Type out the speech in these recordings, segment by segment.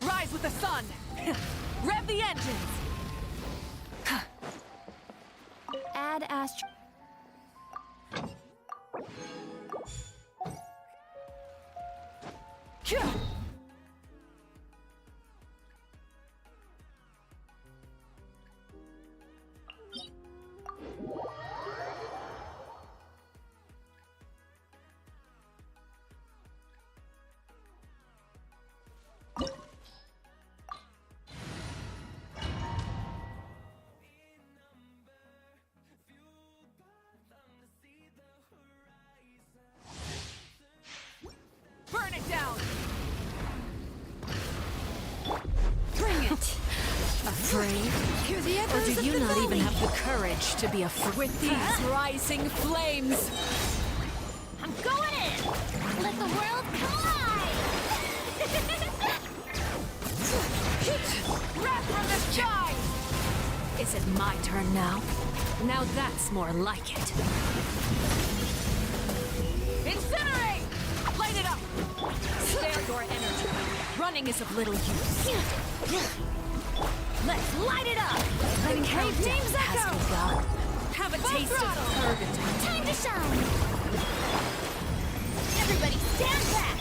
Rise with the sun! Rev the engines! Add astro... Burn it down! Bring it! Afraid? Hear the Or echoes do of you the not valley. even have the courage to be afraid? With these rising flames! I'm going in! Let the world collide! Wrath from the sky! Is it my turn now? Now that's more like it. Incinerate! Light it up! Spare your energy. Running is of little use. Let's light it up! Letting The cave countdown names has echo! begun. Have a Full taste throttle! of purgatory. Time to shine! Everybody stand back!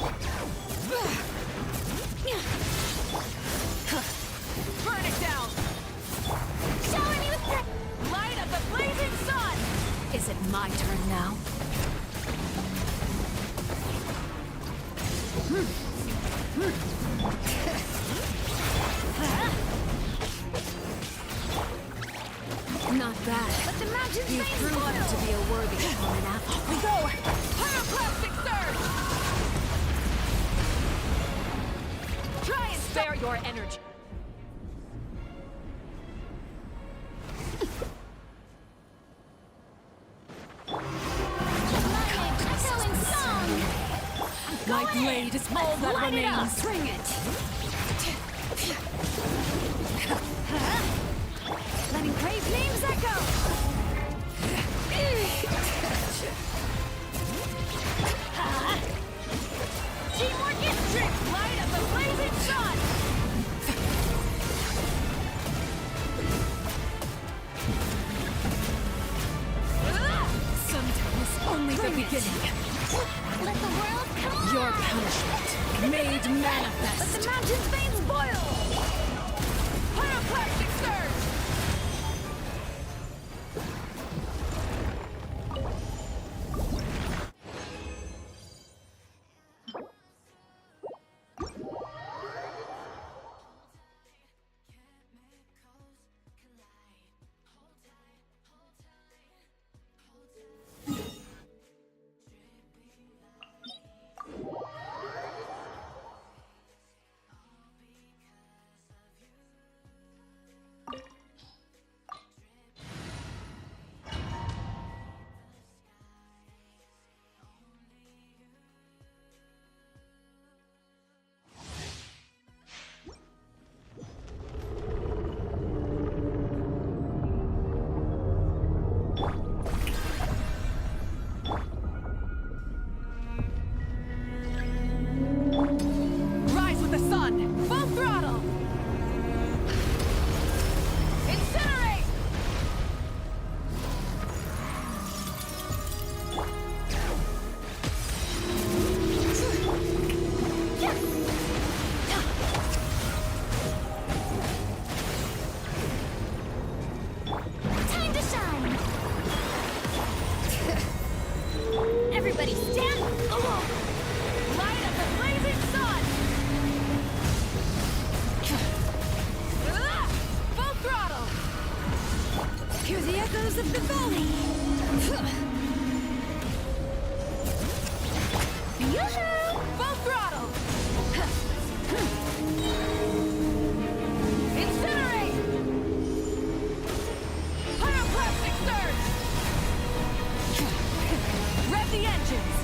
Burn it down! Shower me with the... Light of the blazing sun! Is it my turn now? Not bad. Let the mountains You've rain proven spoil! to be a worthy opponent after. We go! Pyroclastic surge! Try and spare your energy! Echoing song! My blade is all that Light it up! remains! Bring it! Letting crave names echo! Teamwork is trick! Light of the blazing sun! Sometimes only the beginning. Let the world collide! Your punishment made Let manifest. the mountain's veins boil! Pyroclastic surge! Rise with the sun! Full throttle! Incinerate! Time to shine! Everybody stand... Light of the blazing sun! Full throttle! Hear the echoes of the valley. Yoo-hoo! Full throttle! Incinerate! Pyroclastic surge! Rev the engines!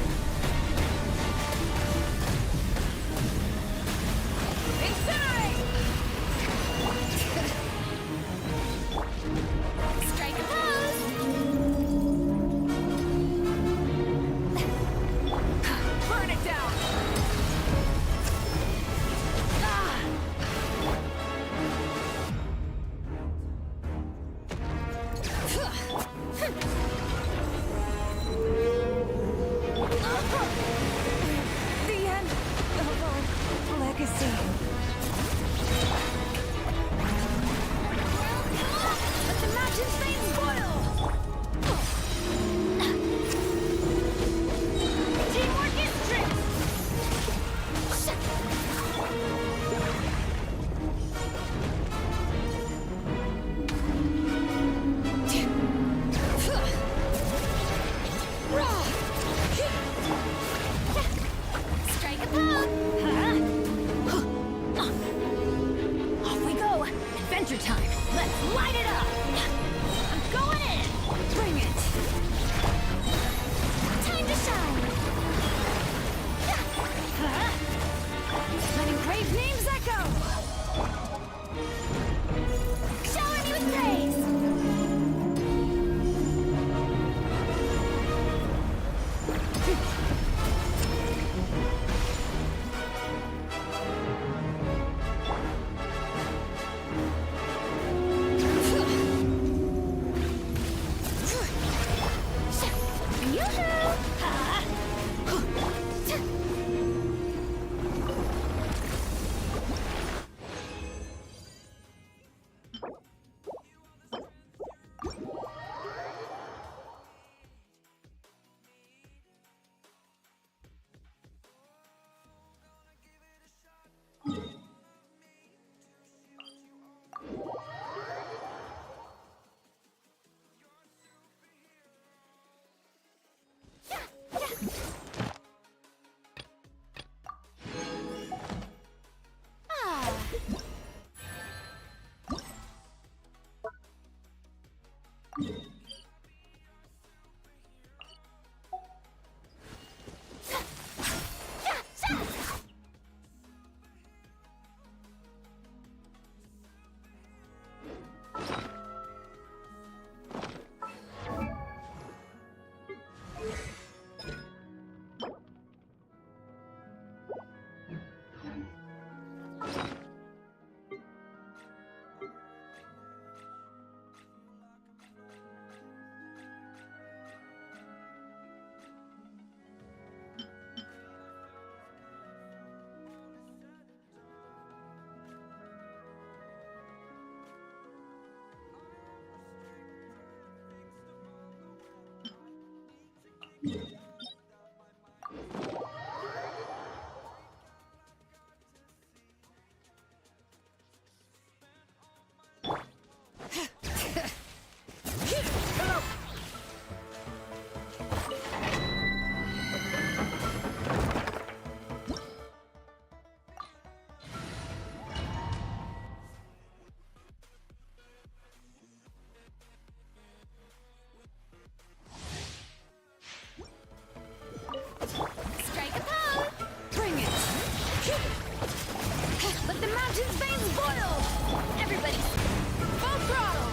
Everybody, Full throttle!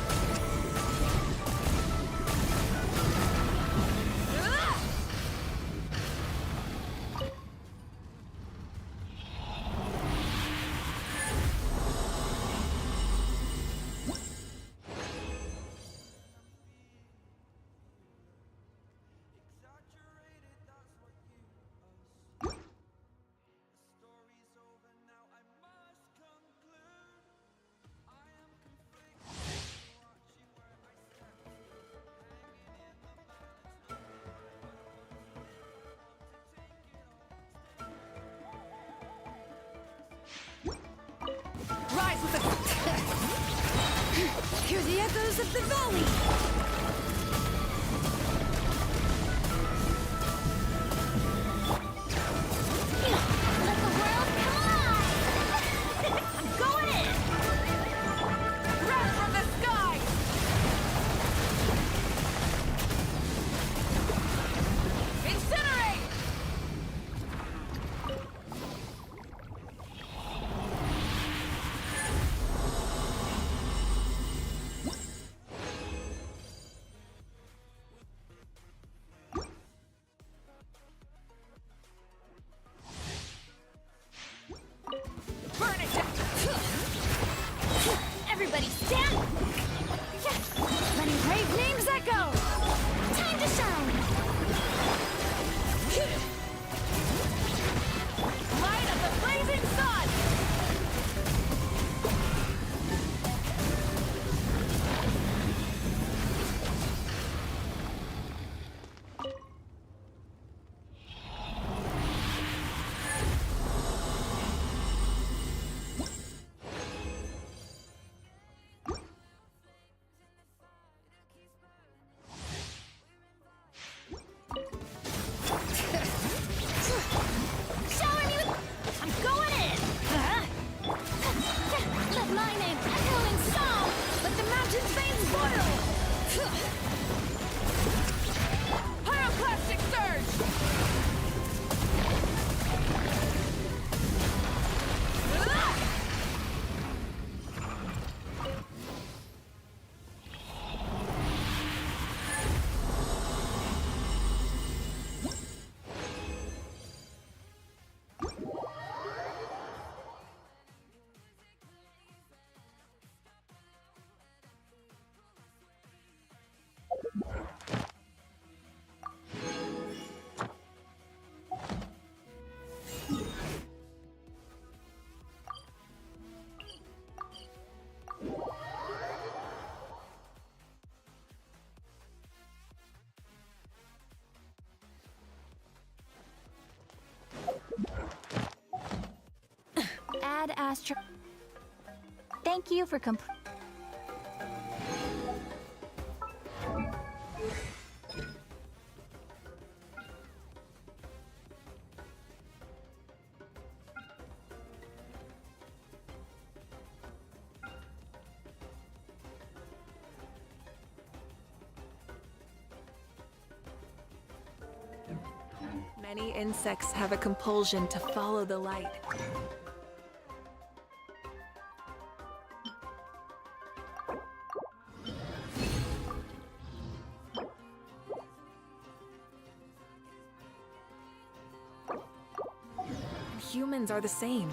Ah! Rise with the... Hear the echoes of the valley! let the world come alive! I'm going in! Wrath from the sky! Incinerate! Burn it down! Everybody stand! Letting brave names echo! Time to shine! Light of the blazing sun! Shower me with... I'm going in! Let my name echo in song! Let the mountain's veins boil! Pyroclastic surge! Ah! Ad Astra... Thank you for Many insects have a compulsion to follow the light. Humans are the same.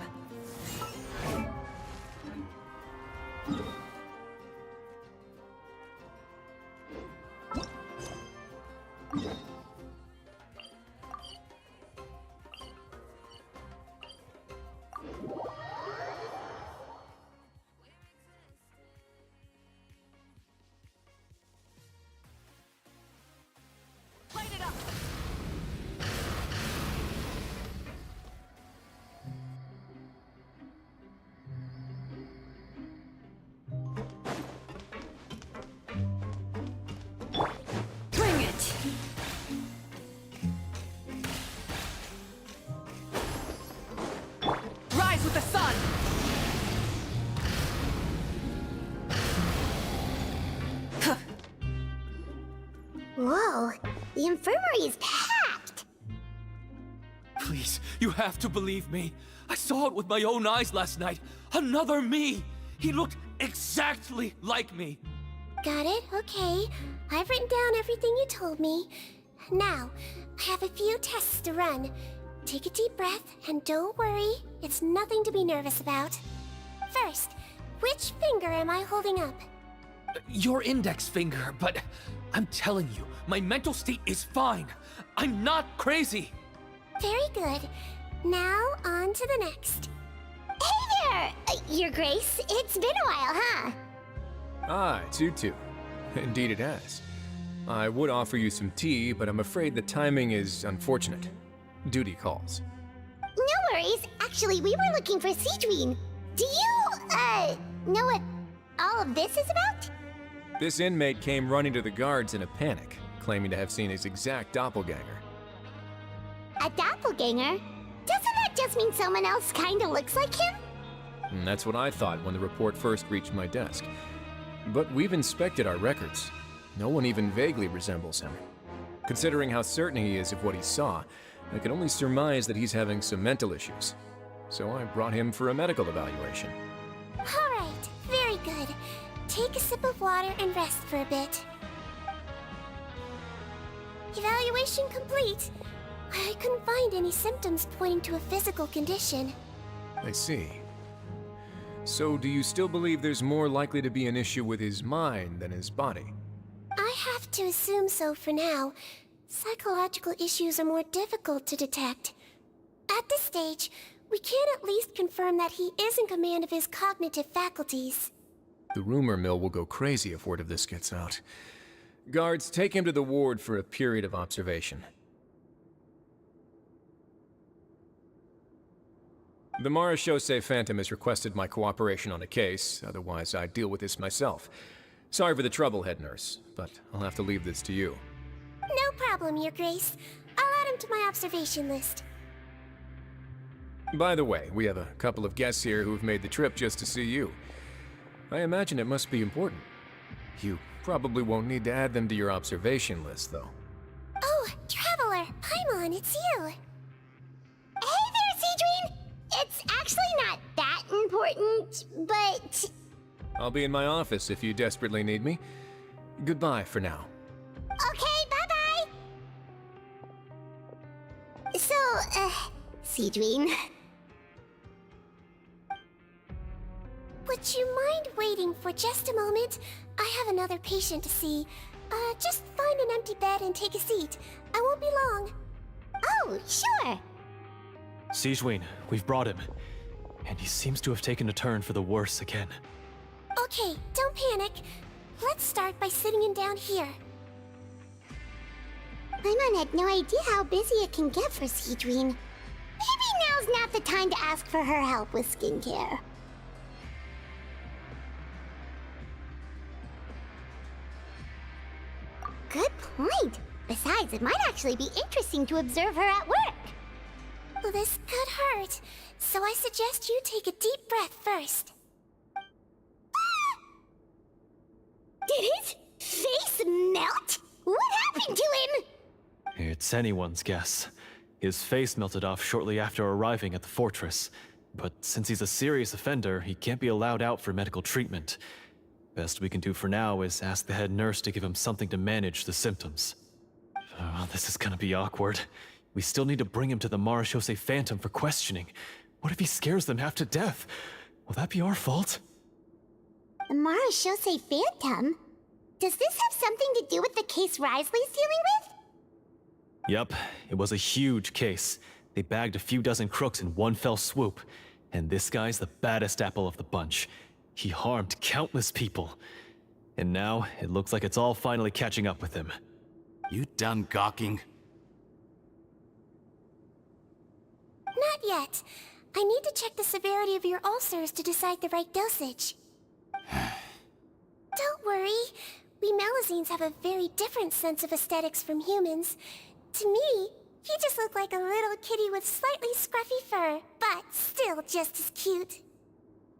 Light it up! Bring it! Rise with the sun! Whoa, the infirmary is packed! Please, you have to believe me. I saw it with my own eyes last night. Another me! He looked exactly like me. Got it? Okay. I've written down everything you told me. Now, I have a few tests to run. Take a deep breath, and don't worry, it's nothing to be nervous about. First, which finger am I holding up? Your index finger, but I'm telling you, my mental state is fine. I'm not crazy. Very good. Now, on to the next. Hey there! Your Grace, it's been a while, huh? Ah, Tutu. Indeed it has. I would offer you some tea, but I'm afraid the timing is unfortunate. Duty calls. No worries. Actually, we were looking for Seedween. Do you, know what all of this is about? This inmate came running to the guards in a panic, claiming to have seen his exact doppelganger. A doppelganger? Doesn't that just mean someone else kinda looks like him? And that's what I thought when the report first reached my desk. But we've inspected our records. No one even vaguely resembles him. Considering how certain he is of what he saw, I can only surmise that he's having some mental issues. So I brought him for a medical evaluation. Alright, very good. Take a sip of water and rest for a bit. Evaluation complete. I couldn't find any symptoms pointing to a physical condition. I see. So do you still believe there's more likely to be an issue with his mind than his body? I have to assume so for now. Psychological issues are more difficult to detect. At this stage, we can at least confirm that he is in command of his cognitive faculties. The rumor mill will go crazy if word of this gets out. Guards, take him to the ward for a period of observation. The Marechaussee Phantom has requested my cooperation on a case, otherwise I'd deal with this myself. Sorry for the trouble, head nurse, but I'll have to leave this to you. No problem, Your Grace. I'll add him to my observation list. By the way, we have a couple of guests here who've made the trip just to see you. I imagine it must be important. You probably won't need to add them to your observation list, though. Oh, Traveler, Paimon, it's you. Hey there, Seedween! It's actually not that important, but... I'll be in my office if you desperately need me. Goodbye for now. Okay, bye-bye! So, Seedween... Would you mind waiting for just a moment? I have another patient to see. Just find an empty bed and take a seat. I won't be long. Oh, sure! Seedween, we've brought him. And he seems to have taken a turn for the worse again. Okay, don't panic. Let's start by sitting him down here. Paimon had no idea how busy it can get for Seedween. Maybe now's not the time to ask for her help with skincare. Good point. Besides, it might actually be interesting to observe her at work. Well, this could hurt, so I suggest you take a deep breath first. Did his face melt? What happened to him? It's anyone's guess. His face melted off shortly after arriving at the fortress. But since he's a serious offender, he can't be allowed out for medical treatment. Best we can do for now is ask the head nurse to give him something to manage the symptoms. Oh, this is gonna be awkward. We still need to bring him to the Marechaussee Phantom for questioning. What if he scares them half to death? Will that be our fault? The Marechaussee Phantom? Does this have something to do with the case Wriothesley's dealing with? Yep, it was a huge case. They bagged a few dozen crooks in one fell swoop. And this guy's the baddest apple of the bunch. He harmed countless people. And now, it looks like it's all finally catching up with him. You done gawking? Not yet. I need to check the severity of your ulcers to decide the right dosage. Don't worry. We Melusines have a very different sense of aesthetics from humans. To me, he just looked like a little kitty with slightly scruffy fur, but still just as cute.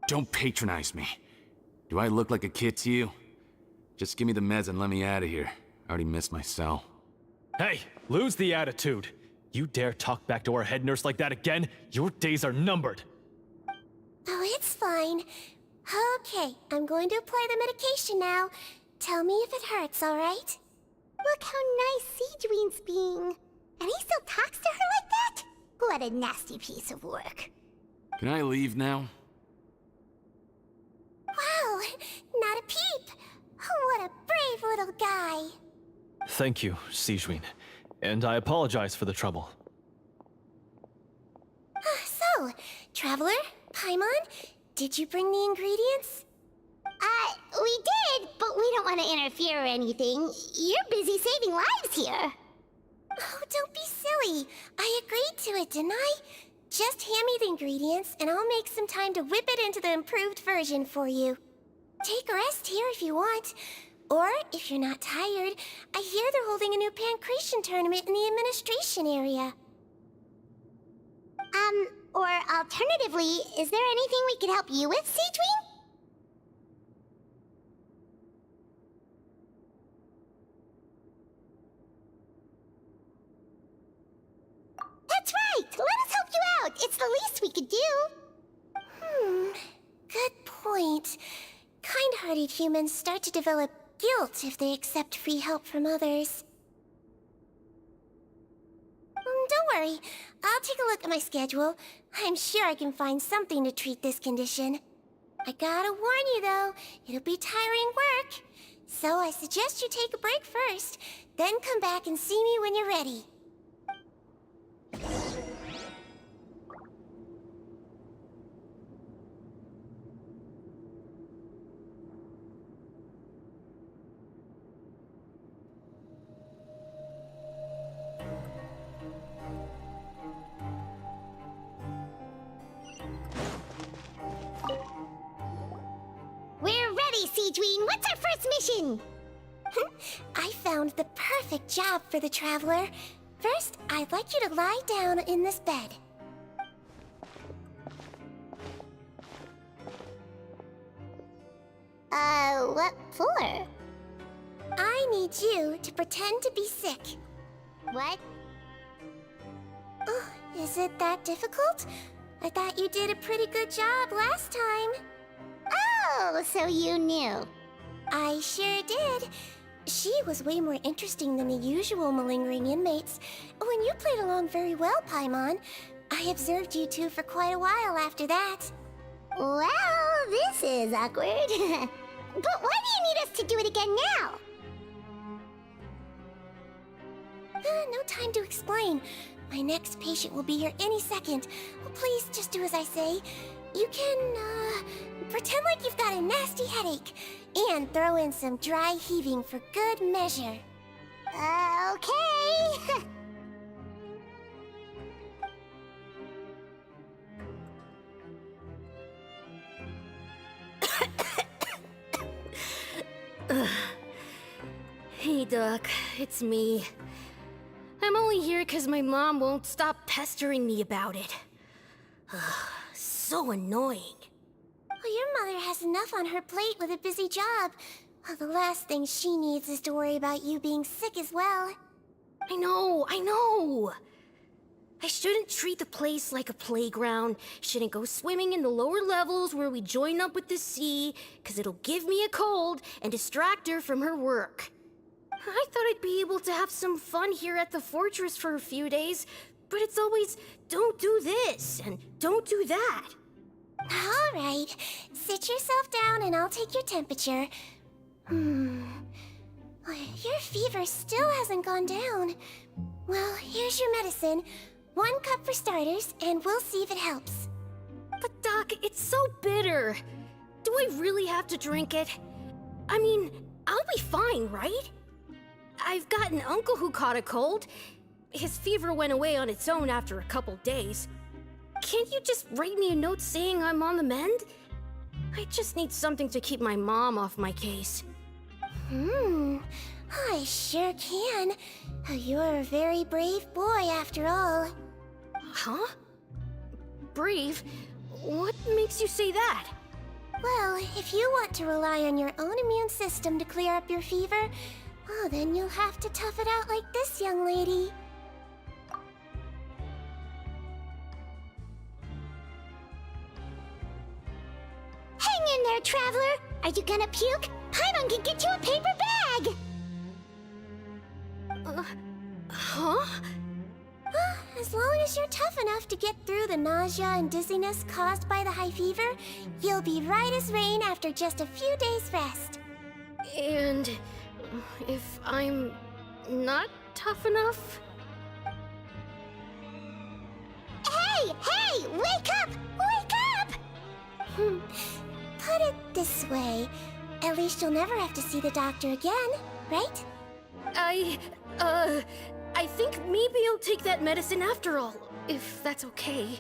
Don't patronize me. Do I look like a kid to you? Just give me the meds and let me out of here. I already missed my cell. Hey, lose the attitude. You dare talk back to our head nurse like that again, your days are numbered. Oh, it's fine. Okay, I'm going to apply the medication now. Tell me if it hurts, alright? Look how nice Seedween's being. And he still talks to her like that? What a nasty piece of work. Can I leave now? Wow, not a peep. What a brave little guy. Thank you, Sejuin. And I apologize for the trouble. So, Traveler, Paimon, did you bring the ingredients? We did, but we don't want to interfere or anything. You're busy saving lives here. Oh, don't be silly. I agreed to it, didn't I? Just hand me the ingredients, and I'll make some time to whip it into the improved version for you. Take a rest here if you want. Or, if you're not tired, I hear they're holding a new Pancration tournament in the administration area. Or alternatively, is there anything we could help you with, Seedween? That's right! Let us help you out! It's the least we could do! Good point. Kind-hearted humans start to develop guilt if they accept free help from others. Don't worry. I'll take a look at my schedule. I'm sure I can find something to treat this condition. I gotta warn you, though, it'll be tiring work. So I suggest you take a break first, then come back and see me when you're ready. We're ready, Seedween! What's our first mission? I found the perfect job for the Traveler. First, I'd like you to lie down in this bed. What for? I need you to pretend to be sick. What? Oh, is it that difficult? I thought you did a pretty good job last time. Oh, so you knew. I sure did. She was way more interesting than the usual malingering inmates. When you played along very well, Paimon, I observed you two for quite a while after that. Well, this is awkward. But why do you need us to do it again now? No time to explain. My next patient will be here any second. Please just do as I say. You can, pretend like you've got a nasty headache. And throw in some dry heaving for good measure. Okay. Hey, Doc. It's me. I'm only here because my mom won't stop pestering me about it. So annoying. Well, your mother has enough on her plate with a busy job. The last thing she needs is to worry about you being sick as well. I know! I shouldn't treat the place like a playground. Shouldn't go swimming in the lower levels where we join up with the sea, because it'll give me a cold and distract her from her work. I thought I'd be able to have some fun here at the fortress for a few days, but it's always, don't do this and don't do that. All right, sit yourself down and I'll take your temperature. Your fever still hasn't gone down. Well, here's your medicine. 1 cup for starters, and we'll see if it helps. But Doc, it's so bitter. Do I really have to drink it? I mean, I'll be fine, right? I've got an uncle who caught a cold. His fever went away on its own after a couple days. Can't you just write me a note saying I'm on the mend? I just need something to keep my mom off my case. I sure can. You're a very brave boy after all. Huh? Brave? What makes you say that? Well, if you want to rely on your own immune system to clear up your fever, oh, then you'll have to tough it out like this young lady. Hang in there, traveler? Are you gonna puke? Paimon can get you a paper bag! Huh? As long as you're tough enough to get through the nausea and dizziness caused by the high fever, you'll be right as rain after just a few days' rest. And if I'm not tough enough? Hey! Hey! Wake up! Wake up! Put it this way, at least you'll never have to see the doctor again, right? I think maybe I'll take that medicine after all, if that's okay.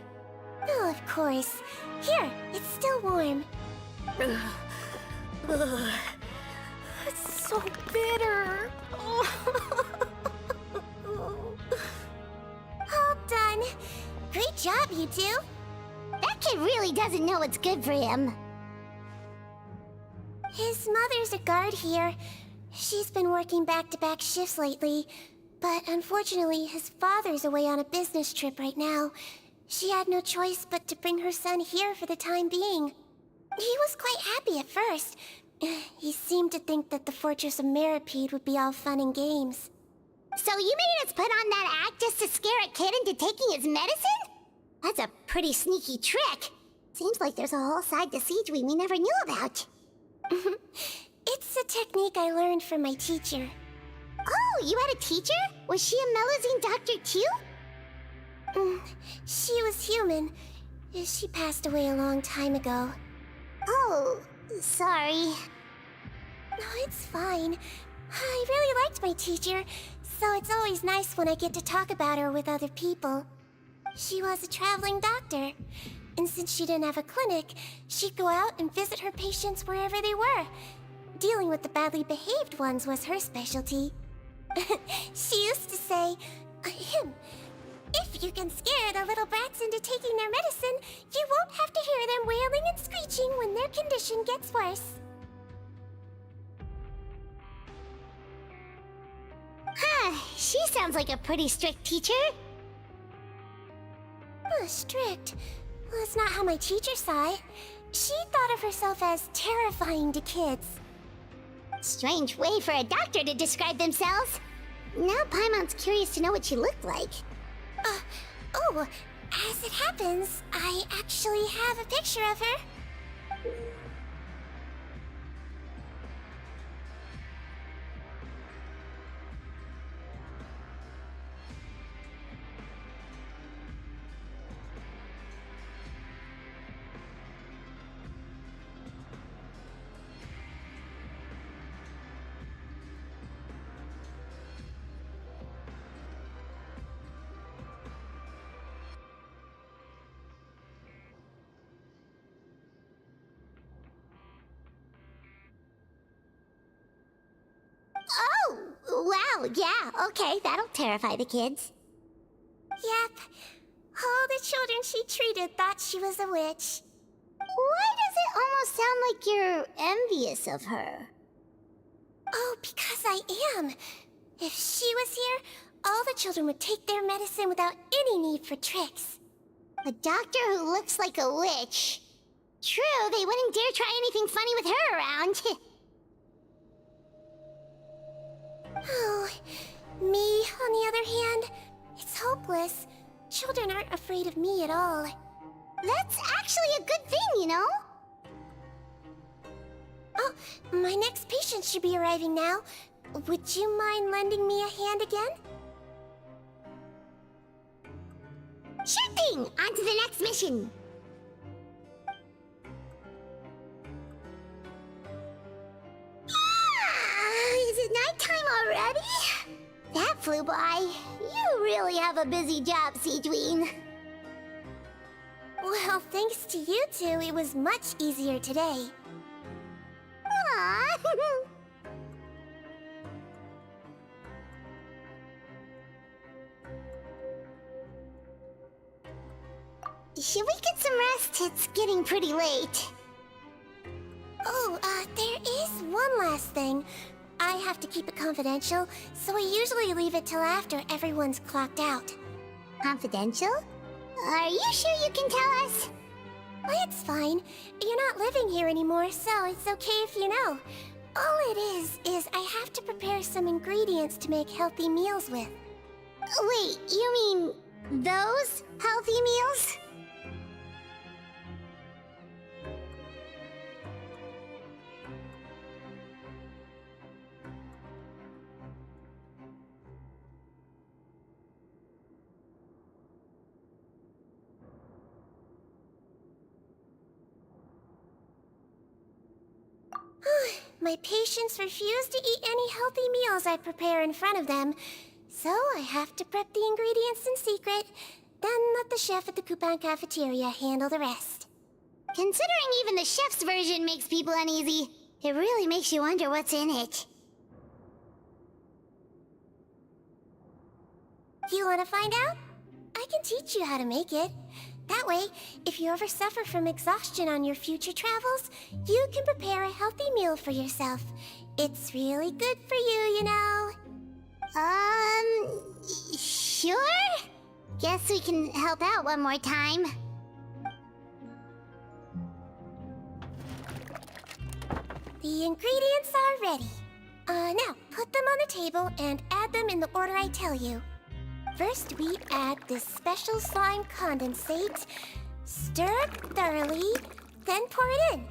Oh, of course. Here, it's still warm. Ugh. It's so bitter. All done. Great job, you two. That kid really doesn't know what's good for him. His mother's a guard here. She's been working back-to-back shifts lately, but unfortunately, his father's away on a business trip right now. She had no choice but to bring her son here for the time being. He was quite happy at first. He seemed to think that the Fortress of Meripede would be all fun and games. So you made us put on that act just to scare a kid into taking his medicine? That's a pretty sneaky trick. Seems like there's a whole side to Siegeween we never knew about. It's a technique I learned from my teacher. Oh, you had a teacher? Was she a Melusine doctor too? She was human. She passed away a long time ago. Oh, sorry. No, it's fine. I really liked my teacher, so it's always nice when I get to talk about her with other people. She was a traveling doctor, and since she didn't have a clinic, she'd go out and visit her patients wherever they were. Dealing with the badly behaved ones was her specialty. She used to say, if you can scare the little brats into taking their medicine, you won't have to hear them wailing and screeching when their condition gets worse. Huh, she sounds like a pretty strict teacher. Strict? Well, that's not how my teacher saw it. She thought of herself as terrifying to kids. Strange way for a doctor to describe themselves. Now Paimon's curious to know what she looked like. As it happens, I actually have a picture of her. Oh, wow, yeah, okay, that'll terrify the kids. Yep. All the children she treated thought she was a witch. Why does it almost sound like you're envious of her? Oh, because I am. If she was here, all the children would take their medicine without any need for tricks. A doctor who looks like a witch. True, they wouldn't dare try anything funny with her around. Oh, me, on the other hand, it's hopeless. Children aren't afraid of me at all. That's actually a good thing, you know? Oh, my next patient should be arriving now. Would you mind lending me a hand again? Sure thing! On to the next mission! Is it nighttime already? That flew by. You really have a busy job, Siegeween. Well, thanks to you two, it was much easier today. Aww. Should we get some rest? It's getting pretty late. Oh, there is one last thing. I have to keep it confidential, so I usually leave it till after everyone's clocked out. Confidential? Are you sure you can tell us? It's fine. You're not living here anymore, so it's okay if you know. All it is I have to prepare some ingredients to make healthy meals with. Wait, you mean those healthy meals? My patients refuse to eat any healthy meals I prepare in front of them, so I have to prep the ingredients in secret, then let the chef at the Coupon cafeteria handle the rest. Considering even the chef's version makes people uneasy, it really makes you wonder what's in it. You want to find out? I can teach you how to make it. That way, if you ever suffer from exhaustion on your future travels, you can prepare a healthy meal for yourself. It's really good for you, you know. Sure? Guess we can help out one more time. The ingredients are ready. Now, put them on the table and add them in the order I tell you. First, we add this special slime condensate, stir it thoroughly, then pour it in.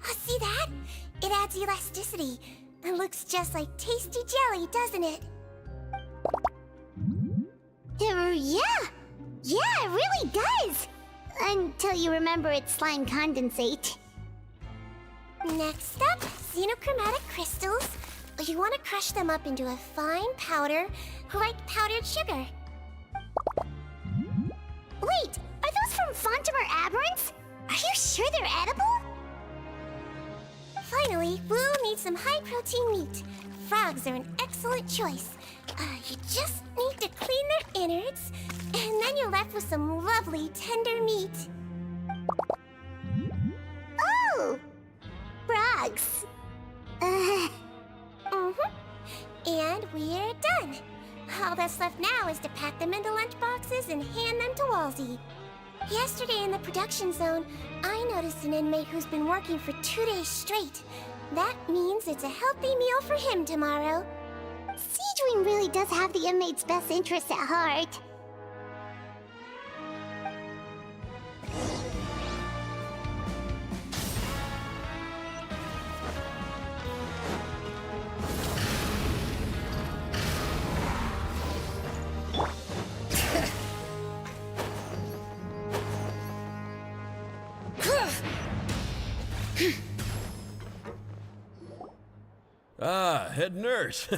See that? It adds elasticity. It looks just like tasty jelly, doesn't it? Yeah, it really does! Until you remember it's slime condensate. Next up, xenochromatic crystals. You want to crush them up into a fine powder, like powdered sugar. Wait, are those from Fontimer Aberrants? Are you sure they're edible? Finally, we'll need some high-protein meat. Frogs are an excellent choice. You just need to clean their innards, and then you're left with some lovely, tender meat. Oh! Frogs. And we're done. All that's left now is to pack them into lunchboxes and hand them to Walsey. Yesterday in the production zone, I noticed an inmate who's been working for 2 days straight. That means it's a healthy meal for him tomorrow. Siegewing really does have the inmate's best interests at heart. Ah, head nurse.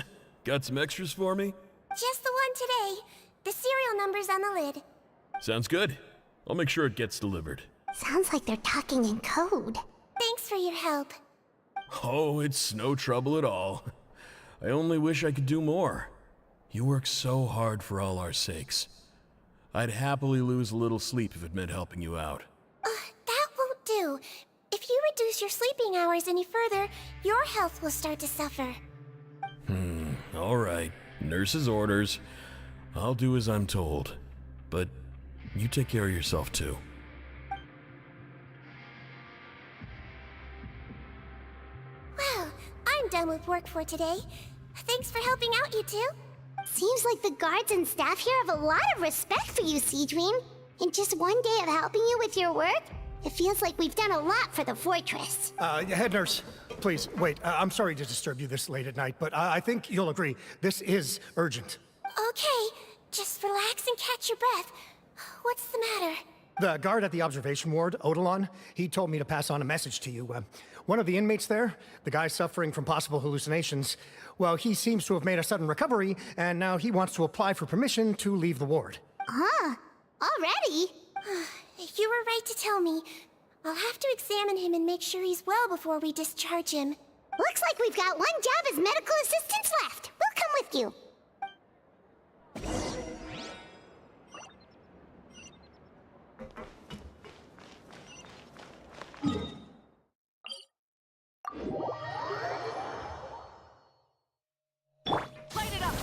Got some extras for me? Just the one today. The serial number's on the lid. Sounds good. I'll make sure it gets delivered. Sounds like they're talking in code. Thanks for your help. Oh, it's no trouble at all. I only wish I could do more. You work so hard for all our sakes. I'd happily lose a little sleep if it meant helping you out. That won't do. If you reduce your sleeping hours any further, your health will start to suffer. All right. Nurse's orders. I'll do as I'm told. But you take care of yourself too. Well, I'm done with work for today. Thanks for helping out, you two. Seems like the guards and staff here have a lot of respect for you, Siegewing. In just one day of helping you with your work, it feels like we've done a lot for the fortress. Head nurse, please, wait. I'm sorry to disturb you this late at night, but I think you'll agree. This is urgent. Okay, just relax and catch your breath. What's the matter? The guard at the observation ward, Odilon, he told me to pass on a message to you. One of the inmates there, the guy suffering from possible hallucinations, well, he seems to have made a sudden recovery, and now he wants to apply for permission to leave the ward. Huh? Already? You were right to tell me. I'll have to examine him and make sure he's well before we discharge him. Looks like we've got one job as medical assistants left. We'll come with you. Light it up!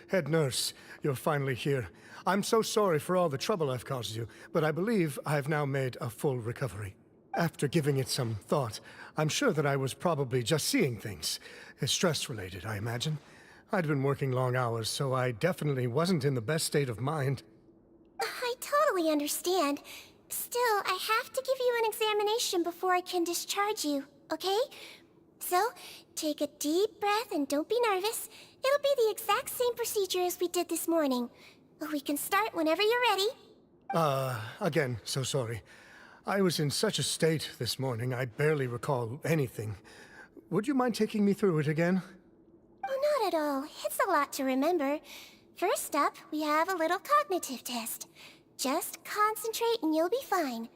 Head nurse, you're finally here. I'm so sorry for all the trouble I've caused you, but I believe I've now made a full recovery. After giving it some thought, I'm sure that I was probably just seeing things. Stress-related, I imagine. I'd been working long hours, so I definitely wasn't in the best state of mind. I totally understand. Still, I have to give you an examination before I can discharge you, okay? So, take a deep breath and don't be nervous. It'll be the exact same procedure as we did this morning. We can start whenever you're ready. Again, so sorry. I was in such a state this morning, I barely recall anything. Would you mind taking me through it again? Oh, not at all. It's a lot to remember. First up, we have a little cognitive test. Just concentrate and you'll be fine.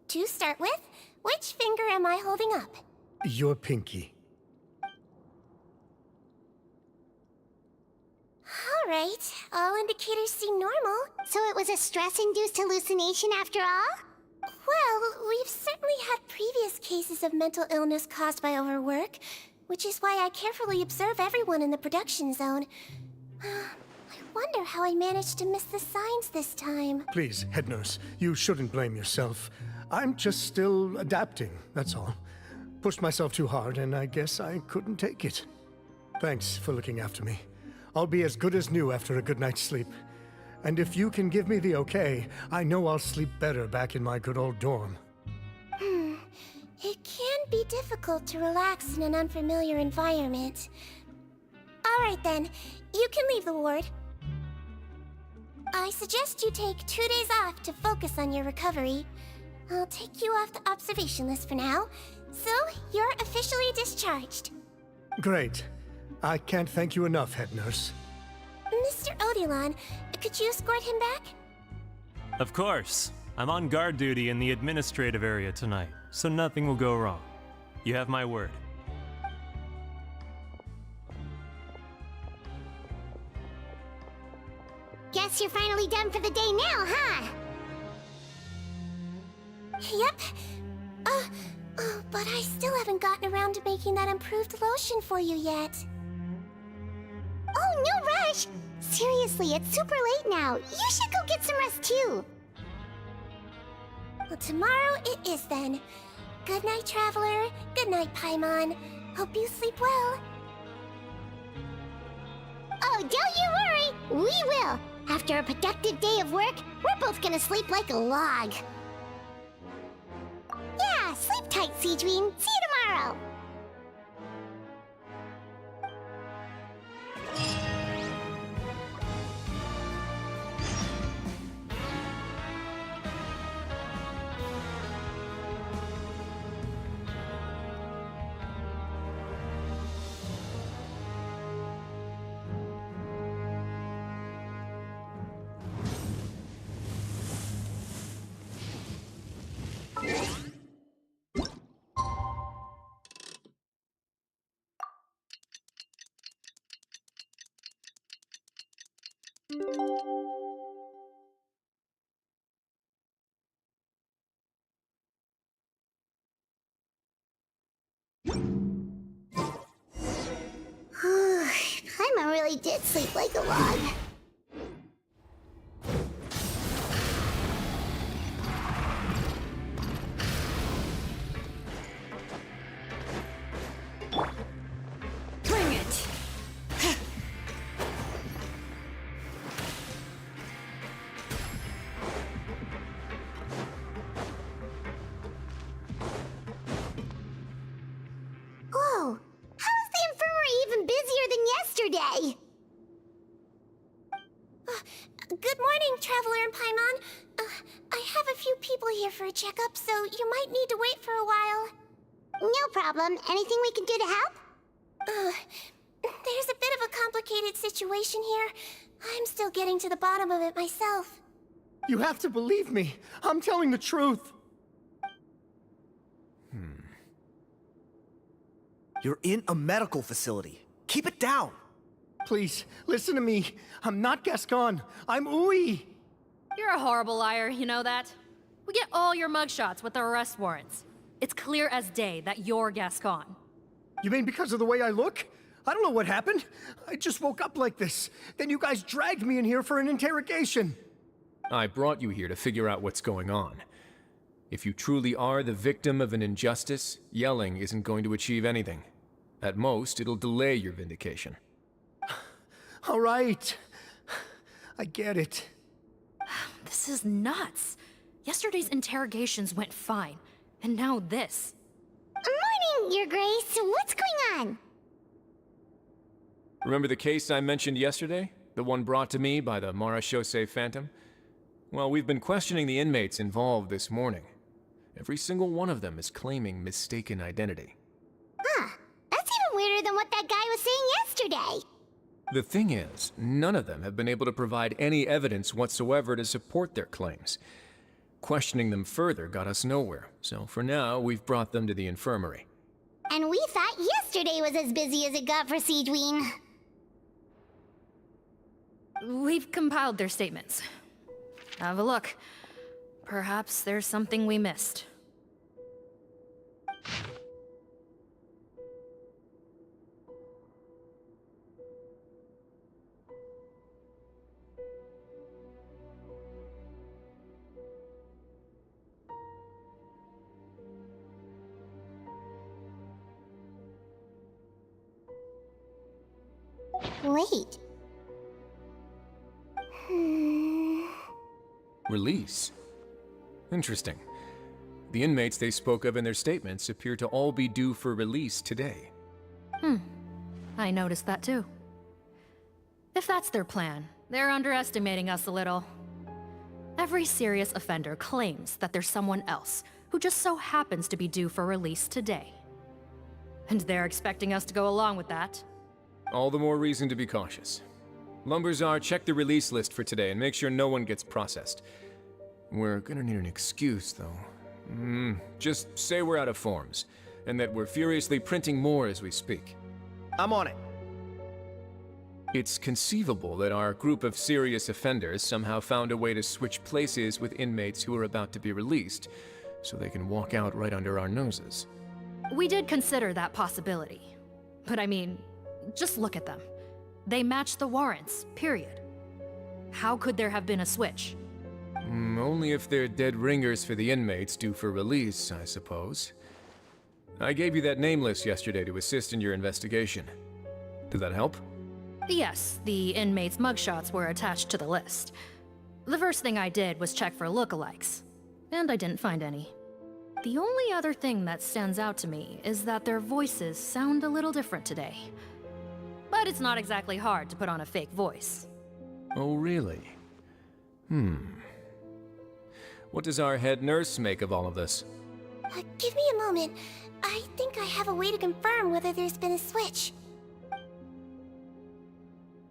To start with, which finger am I holding up? Your pinky. Alright, all indicators seem normal. So it was a stress-induced hallucination after all? Well, we've certainly had previous cases of mental illness caused by overwork, which is why I carefully observe everyone in the production zone. I wonder how I managed to miss the signs this time. Please, head nurse, you shouldn't blame yourself. I'm just still adapting, that's all. Pushed myself too hard, and I guess I couldn't take it. Thanks for looking after me. I'll be as good as new after a good night's sleep. And if you can give me the okay, I know I'll sleep better back in my good old dorm. It can be difficult to relax in an unfamiliar environment. Alright then, you can leave the ward. I suggest you take 2 days off to focus on your recovery. I'll take you off the observation list for now, so you're officially discharged. Great. I can't thank you enough, head nurse. Mr. Odilon, could you escort him back? Of course. I'm on guard duty in the administrative area tonight, so nothing will go wrong. You have my word. Guess you're finally done for the day now, huh? Yep. But I still haven't gotten around to making that improved lotion for you yet. Oh, no rush! Seriously, it's super late now. You should go get some rest too. Well, tomorrow it is then. Good night, Traveler. Good night, Paimon. Hope you sleep well. Oh, don't you worry! We will! After a productive day of work, we're both gonna sleep like a log. Yeah, sleep tight, Seedream. See you tomorrow! Paimon really did sleep like a log. Bring it! Whoa! How is the infirmary even busier than yesterday? Good morning, Traveler and Paimon. I have a few people here for a checkup, so you might need to wait for a while. No problem. Anything we can do to help? There's a bit of a complicated situation here. I'm still getting to the bottom of it myself. You have to believe me. I'm telling the truth. You're in a medical facility. Keep it down. Please, listen to me. I'm not Gascon. I'm Uy. You're a horrible liar, you know that? We get all your mugshots with the arrest warrants. It's clear as day that you're Gascon. You mean because of the way I look? I don't know what happened. I just woke up like this. Then you guys dragged me in here for an interrogation. I brought you here to figure out what's going on. If you truly are the victim of an injustice, yelling isn't going to achieve anything. At most, it'll delay your vindication. All right. I get it. This is nuts. Yesterday's interrogations went fine, and now this. Morning, Your Grace. What's going on? Remember the case I mentioned yesterday? The one brought to me by the Marechaussee Phantom? Well, we've been questioning the inmates involved this morning. Every single one of them is claiming mistaken identity. Huh. That's even weirder than what that guy was saying yesterday. The thing is, none of them have been able to provide any evidence whatsoever to support their claims. Questioning them further got us nowhere, so for now, we've brought them to the infirmary. And we thought yesterday was as busy as it got for Siegewien. We've compiled their statements. Have a look. Perhaps there's something we missed. Wait. Release? Interesting. The inmates they spoke of in their statements appear to all be due for release today. I noticed that too. If that's their plan, they're underestimating us a little. Every serious offender claims that there's someone else who just so happens to be due for release today. And they're expecting us to go along with that. All the more reason to be cautious. Lumberzar, check the release list for today and make sure no one gets processed. We're gonna need an excuse, though. Just say we're out of forms, and that we're furiously printing more as we speak. I'm on it. It's conceivable that our group of serious offenders somehow found a way to switch places with inmates who are about to be released, so they can walk out right under our noses. We did consider that possibility. But I mean, just look at them. They match the warrants, period. How could there have been a switch? Only if they're dead ringers for the inmates due for release, I suppose. I gave you that name list yesterday to assist in your investigation. Did that help? Yes, the inmates' mugshots were attached to the list. The first thing I did was check for lookalikes, and I didn't find any. The only other thing that stands out to me is that their voices sound a little different today. But it's not exactly hard to put on a fake voice. Oh, really? What does our head nurse make of all of this? Give me a moment. I think I have a way to confirm whether there's been a switch.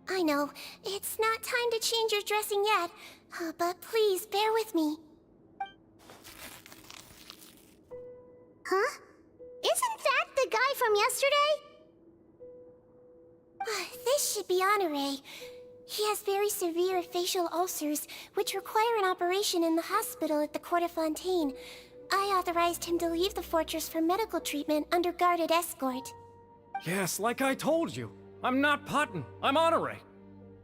I know, it's not time to change your dressing yet, but please bear with me. Huh? Isn't that the guy from yesterday? This should be Honore. He has very severe facial ulcers, which require an operation in the hospital at the Court of Fontaine. I authorized him to leave the fortress for medical treatment under guarded escort. Yes, like I told you. I'm not Putton. I'm Honore.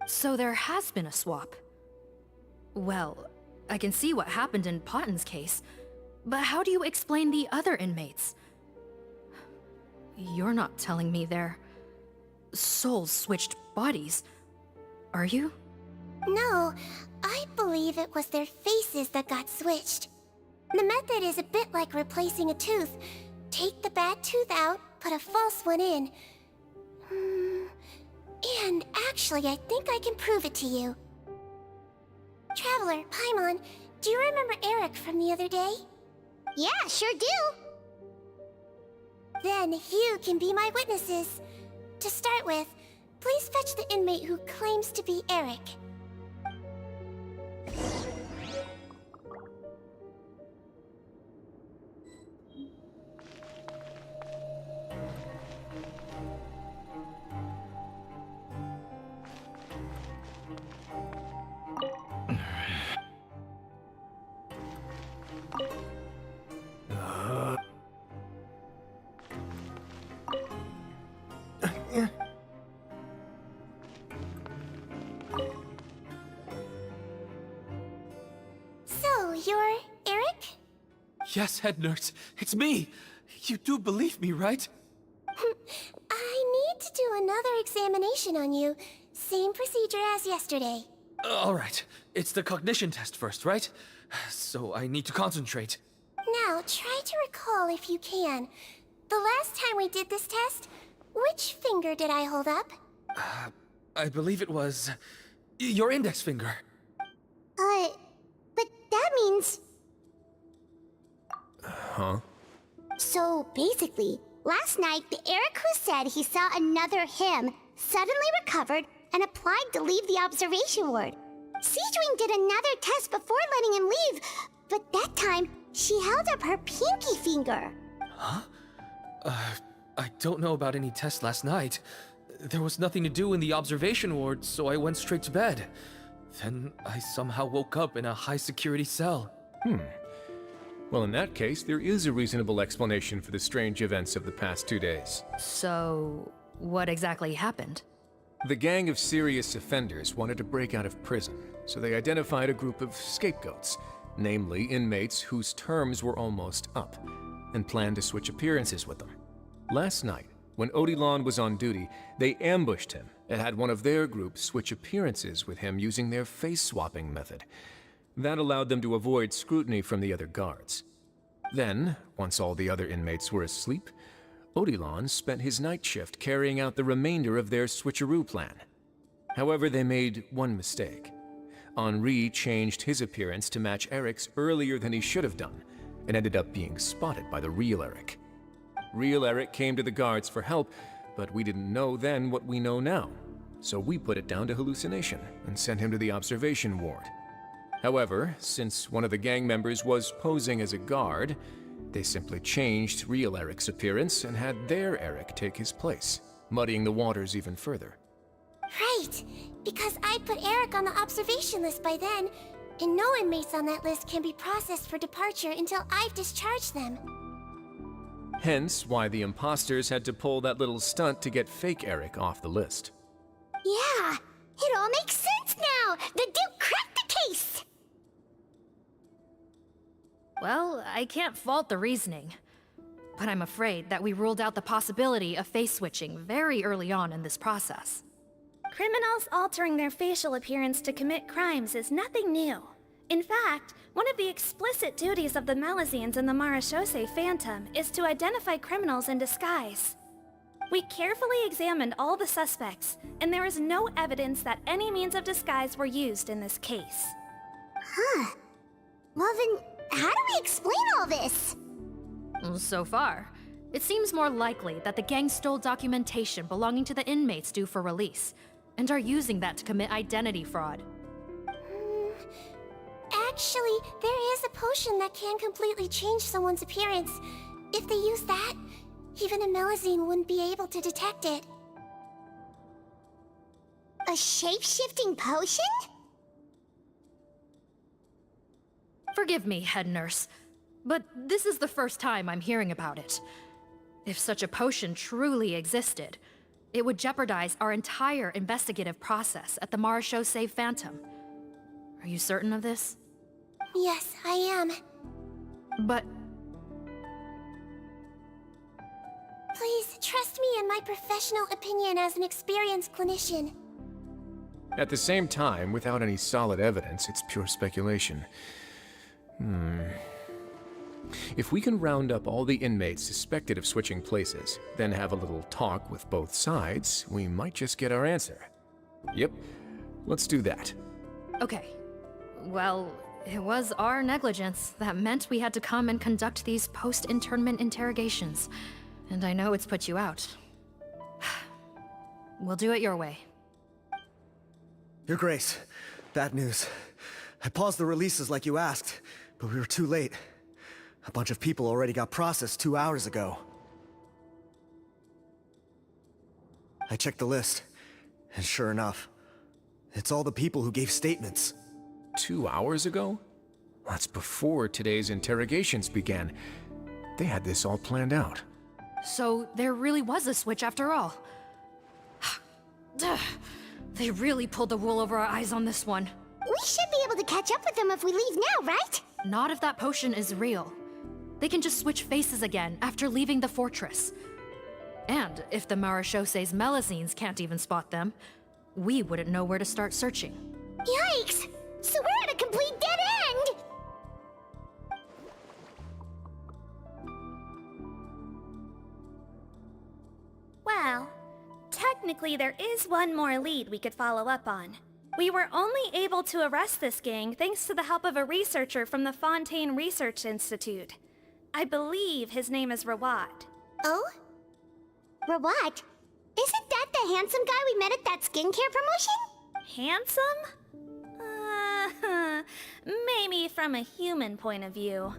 So there has been a swap. Well, I can see what happened in Potton's case, but how do you explain the other inmates? You're not telling me their souls switched bodies, are you? No, I believe it was their faces that got switched. The method is a bit like replacing a tooth. Take the bad tooth out, put a false one in. And actually, I think I can prove it to you. Traveler, Paimon, do you remember Eric from the other day? Yeah, sure do. Then you can be my witnesses. To start with, please fetch the inmate who claims to be Eric. you're Eric? Yes, head nurse. It's me. You do believe me, right? I need to do another examination on you. Same procedure as yesterday. All right. It's the cognition test first, right? So I need to concentrate. Now, try to recall if you can. The last time we did this test, which finger did I hold up? I believe it was your index finger. But that means... Huh? So basically, last night, the Eric who said he saw another him suddenly recovered and applied to leave the observation ward. Siegewing did another test before letting him leave, but that time, she held up her pinky finger. Huh? I don't know about any test last night. There was nothing to do in the observation ward, so I went straight to bed. Then I somehow woke up in a high-security cell. Well, in that case, there is a reasonable explanation for the strange events of the past 2 days. So, what exactly happened? The gang of serious offenders wanted to break out of prison, so they identified a group of scapegoats, namely inmates whose terms were almost up, and planned to switch appearances with them. Last night, when Odilon was on duty, they ambushed him and had one of their group switch appearances with him using their face-swapping method. That allowed them to avoid scrutiny from the other guards. Then, once all the other inmates were asleep, Odilon spent his night shift carrying out the remainder of their switcheroo plan. However, they made one mistake. Henri changed his appearance to match Eric's earlier than he should have done, and ended up being spotted by the real Eric. Real Eric came to the guards for help, but we didn't know then what we know now, so we put it down to hallucination and sent him to the observation ward. However, since one of the gang members was posing as a guard, they simply changed real Eric's appearance and had their Eric take his place, muddying the waters even further. Right, because I put Eric on the observation list by then, and no inmates on that list can be processed for departure until I've discharged them. Hence why the imposters had to pull that little stunt to get fake Eric off the list. Yeah, it all makes sense now! The Duke cracked the case! Well, I can't fault the reasoning. But I'm afraid that we ruled out the possibility of face switching very early on in this process. Criminals altering their facial appearance to commit crimes is nothing new. In fact, one of the explicit duties of the Malazines in the Marechaussee Phantom is to identify criminals in disguise. We carefully examined all the suspects, and there is no evidence that any means of disguise were used in this case. Huh. Well then, how do we explain all this? So far, it seems more likely that the gang stole documentation belonging to the inmates due for release, and are using that to commit identity fraud. Actually, there is a potion that can completely change someone's appearance. If they use that, even a Malazine wouldn't be able to detect it. A shape-shifting potion? Forgive me, head nurse, but this is the first time I'm hearing about it. If such a potion truly existed, it would jeopardize our entire investigative process at the Marechaussee Phantom. Are you certain of this? Yes, I am. But... Please, trust me in my professional opinion as an experienced clinician. At the same time, without any solid evidence, it's pure speculation. If we can round up all the inmates suspected of switching places, then have a little talk with both sides, we might just get our answer. Yep, let's do that. Okay. Well, it was our negligence that meant we had to come and conduct these post-internment interrogations. And I know it's put you out. We'll do it your way. Your Grace, bad news. I paused the releases like you asked, but we were too late. A bunch of people already got processed 2 hours ago. I checked the list, and sure enough, it's all the people who gave statements. 2 hours ago? That's before today's interrogations began. They had this all planned out. So there really was a switch after all. They really pulled the wool over our eyes on this one. We should be able to catch up with them if we leave now, right? not if that potion is real. They can just switch faces again after leaving the fortress. And if the Maréchaussee's Melusines can't even spot them, we wouldn't know where to start searching. Yikes! So we're at a complete dead end! Well, technically there is one more lead we could follow up on. We were only able to arrest this gang thanks to the help of a researcher from the Fontaine Research Institute. I believe his name is Rawat. Oh? Rawat? Isn't that the handsome guy we met at that skincare promotion? Handsome? Maybe from a human point of view.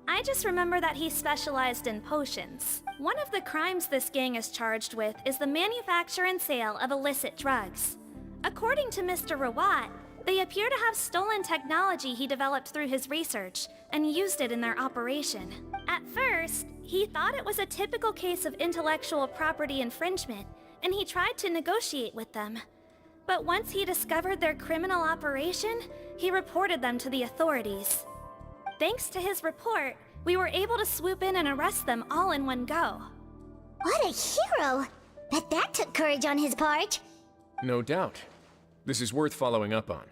I just remember that he specialized in potions. One of the crimes this gang is charged with is the manufacture and sale of illicit drugs. According to Mr. Rawat, they appear to have stolen technology he developed through his research and used it in their operation. At first, he thought it was a typical case of intellectual property infringement, and he tried to negotiate with them. But once he discovered their criminal operation, he reported them to the authorities. Thanks to his report, we were able to swoop in and arrest them all in one go. What a hero! Bet that took courage on his part. No doubt. This is worth following up on.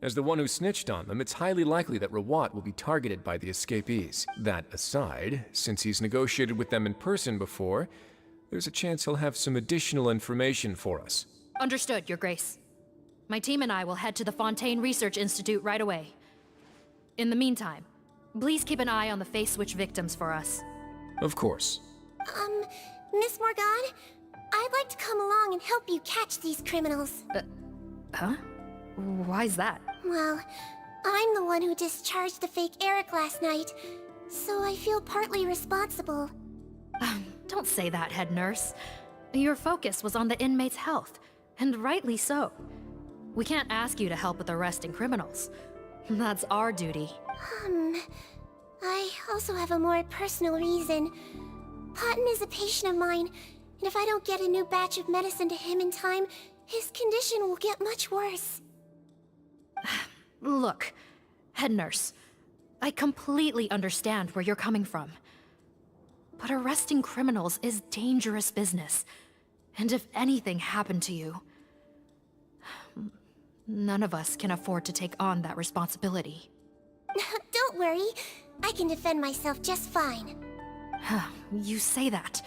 As the one who snitched on them, it's highly likely that Rawat will be targeted by the escapees. That aside, since he's negotiated with them in person before, there's a chance he'll have some additional information for us. Understood, Your Grace. My team and I will head to the Fontaine Research Institute right away. In the meantime, please keep an eye on the Face Switch victims for us. Of course. Miss Morgan, I'd like to come along and help you catch these criminals. Huh? Why's that? Well, I'm the one who discharged the fake Eric last night, so I feel partly responsible. Don't say that, head nurse. Your focus was on the inmates' health, and rightly so. We can't ask you to help with arresting criminals. That's our duty. I also have a more personal reason. Potton is a patient of mine, and if I don't get a new batch of medicine to him in time, his condition will get much worse. Look, head nurse, I completely understand where you're coming from. But arresting criminals is dangerous business. And if anything happened to you, none of us can afford to take on that responsibility. Don't worry, I can defend myself just fine. You say that,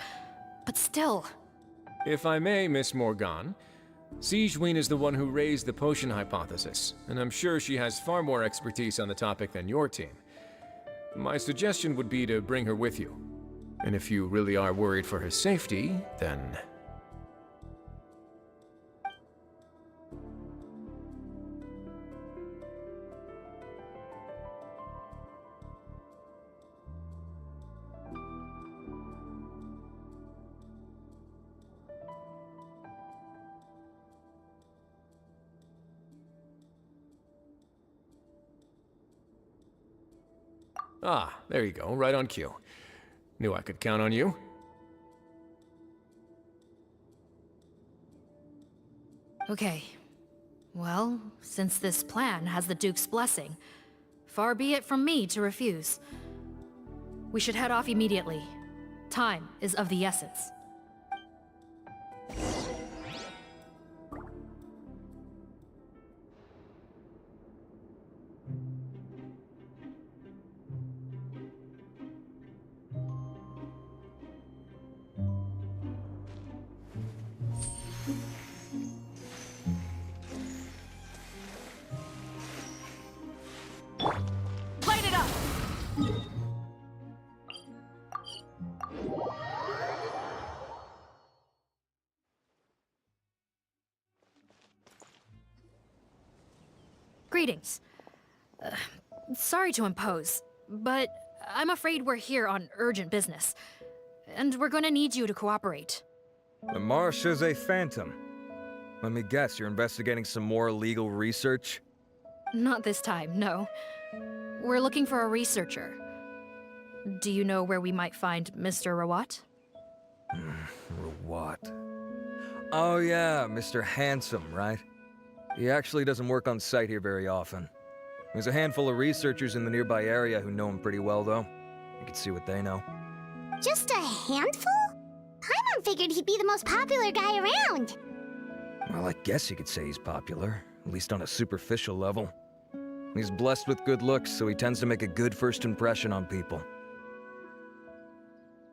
but still. If I may, Miss Morgan, Sigewinne is the one who raised the potion hypothesis, and I'm sure she has far more expertise on the topic than your team. My suggestion would be to bring her with you. And if you really are worried for her safety, then... Ah, there you go, right on cue. Knew I could count on you. Okay. Well, since this plan has the Duke's blessing, far be it from me to refuse. We should head off immediately. Time is of the essence. Light it up! Greetings. Sorry to impose, but I'm afraid we're here on urgent business, and we're gonna need you to cooperate. The Maréchaussee Phantom. Let me guess, you're investigating some more legal research? Not this time, no. We're looking for a researcher. Do you know where we might find Mr. Rawat? Rawat. Oh yeah, Mr. Handsome, right? He actually doesn't work on site here very often. There's a handful of researchers in the nearby area who know him pretty well, though. You can see what they know. Just a handful? Paimon figured he'd be the most popular guy around. Well, I guess you could say he's popular, at least on a superficial level. He's blessed with good looks, so he tends to make a good first impression on people.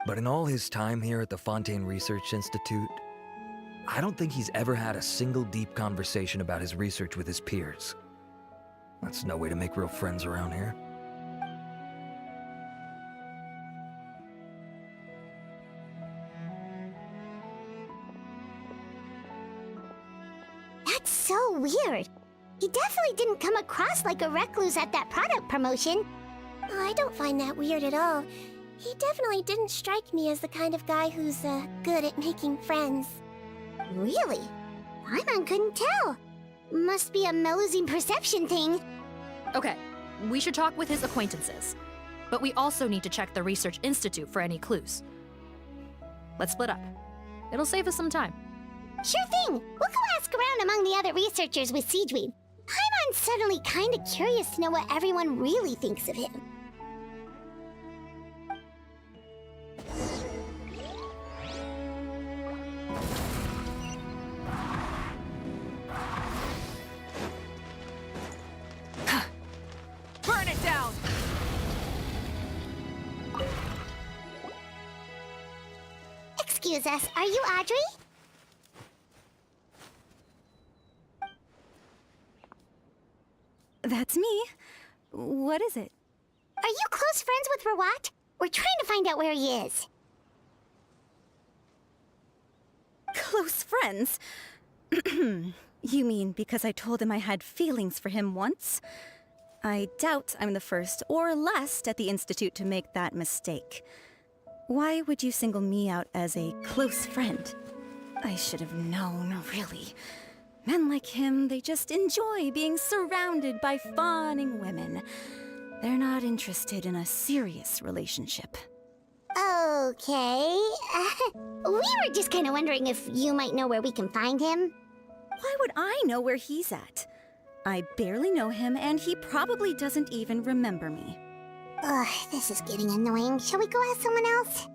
But in all his time here at the Fontaine Research Institute, I don't think he's ever had a single deep conversation about his research with his peers. That's no way to make real friends around here. That's so weird. He definitely didn't come across like a recluse at that product promotion. I don't find that weird at all. He definitely didn't strike me as the kind of guy who's, good at making friends. Really? Paimon couldn't tell. Must be a Melusine perception thing. Okay, we should talk with his acquaintances. But we also need to check the Research Institute for any clues. Let's split up. It'll save us some time. Sure thing. We'll go ask around among the other researchers with Siegweed. Paimon's suddenly kinda curious to know what everyone really thinks of him. Burn it down! Excuse us, are you Audrey? That's me. What is it? Are you close friends with Rawat? We're trying to find out where he is. Close friends? You mean because I told him I had feelings for him once? I doubt I'm the first or last at the Institute to make that mistake. Why would you single me out as a close friend? I should have known, really. Men like him, they just enjoy being surrounded by fawning women. They're not interested in a serious relationship. Okay. We were just kinda wondering if you might know where we can find him. Why would I know where he's at? I barely know him, and he probably doesn't even remember me. Ugh, this is getting annoying. Shall we go ask someone else?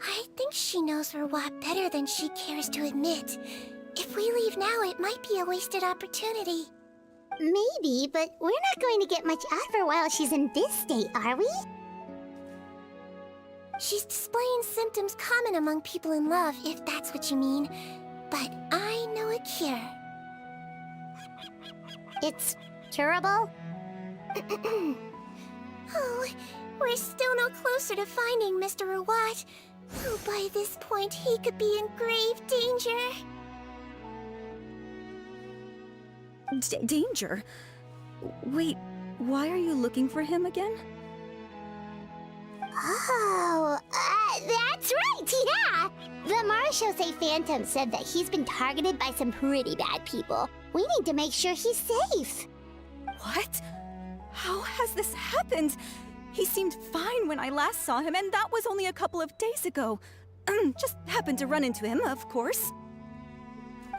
I think she knows Rawat better than she cares to admit. If we leave now, it might be a wasted opportunity. Maybe, but we're not going to get much out of her while she's in this state, are we? She's displaying symptoms common among people in love, if that's what you mean. But I know a cure. It's curable? Oh, we're still no closer to finding Mr. Rawat. Oh, by this point, he could be in grave danger. Danger? Wait, why are you looking for him again? Oh, that's right, yeah! The Marechaussee Phantom said that he's been targeted by some pretty bad people. We need to make sure he's safe. What? How has this happened? He seemed fine when I last saw him, and that was only a couple of days ago. Just happened to run into him, of course.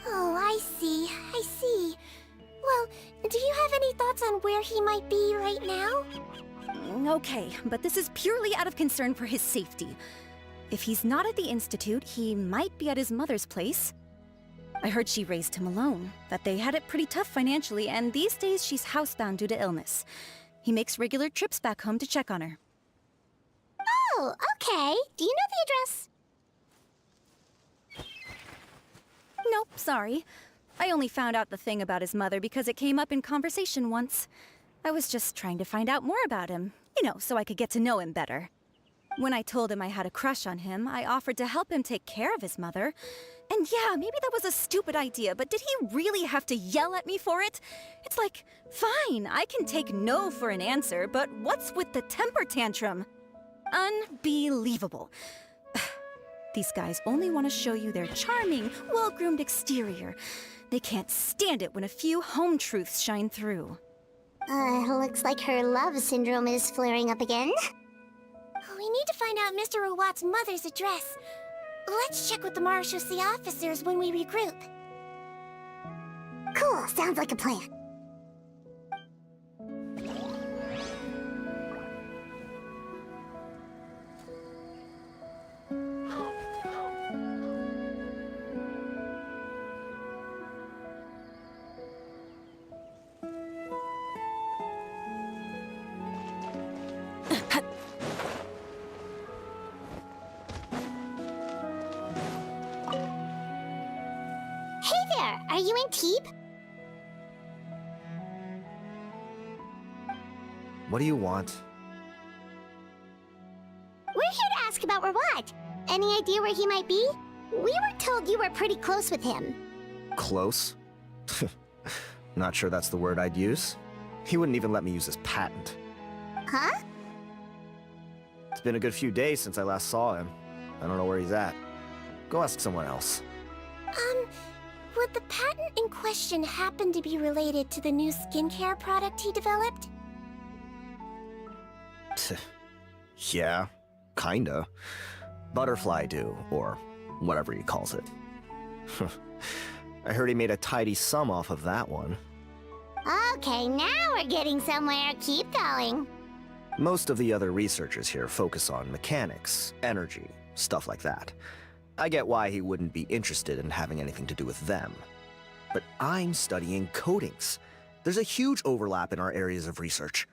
Oh, I see. Well, do you have any thoughts on where he might be right now? Okay, but this is purely out of concern for his safety. If he's not at the Institute, he might be at his mother's place. I heard she raised him alone, that they had it pretty tough financially, and these days she's housebound due to illness. He makes regular trips back home to check on her. Oh, okay. Do you know the address? Nope, sorry. I only found out the thing about his mother because it came up in conversation once. I was just trying to find out more about him, so I could get to know him better. When I told him I had a crush on him, I offered to help him take care of his mother. And yeah, maybe that was a stupid idea, but did he really have to yell at me for it? It's like, fine, I can take no for an answer, but what's with the temper tantrum? Unbelievable. These guys only want to show you their charming, well-groomed exterior. They can't stand it when a few home truths shine through. Looks like her love syndrome is flaring up again. We need to find out Mr. Rawat's mother's address. Let's check with the Marechaussee officers when we regroup. Cool, sounds like a plan. Hey there, are you in Teeb? What do you want? We're here to ask about Rawat. Any idea where he might be? We were told you were pretty close with him. Close? Not sure that's the word I'd use. He wouldn't even let me use his patent. Huh? It's been a good few days since I last saw him. I don't know where he's at. Go ask someone else. Would the patent in question happen to be related to the new skincare product he developed? Yeah, kinda. Butterfly Dew, or whatever he calls it. I heard he made a tidy sum off of that one. Okay, now we're getting somewhere. Keep going. Most of the other researchers here focus on mechanics, energy, stuff like that. I get why he wouldn't be interested in having anything to do with them. But I'm studying coatings. There's a huge overlap in our areas of research.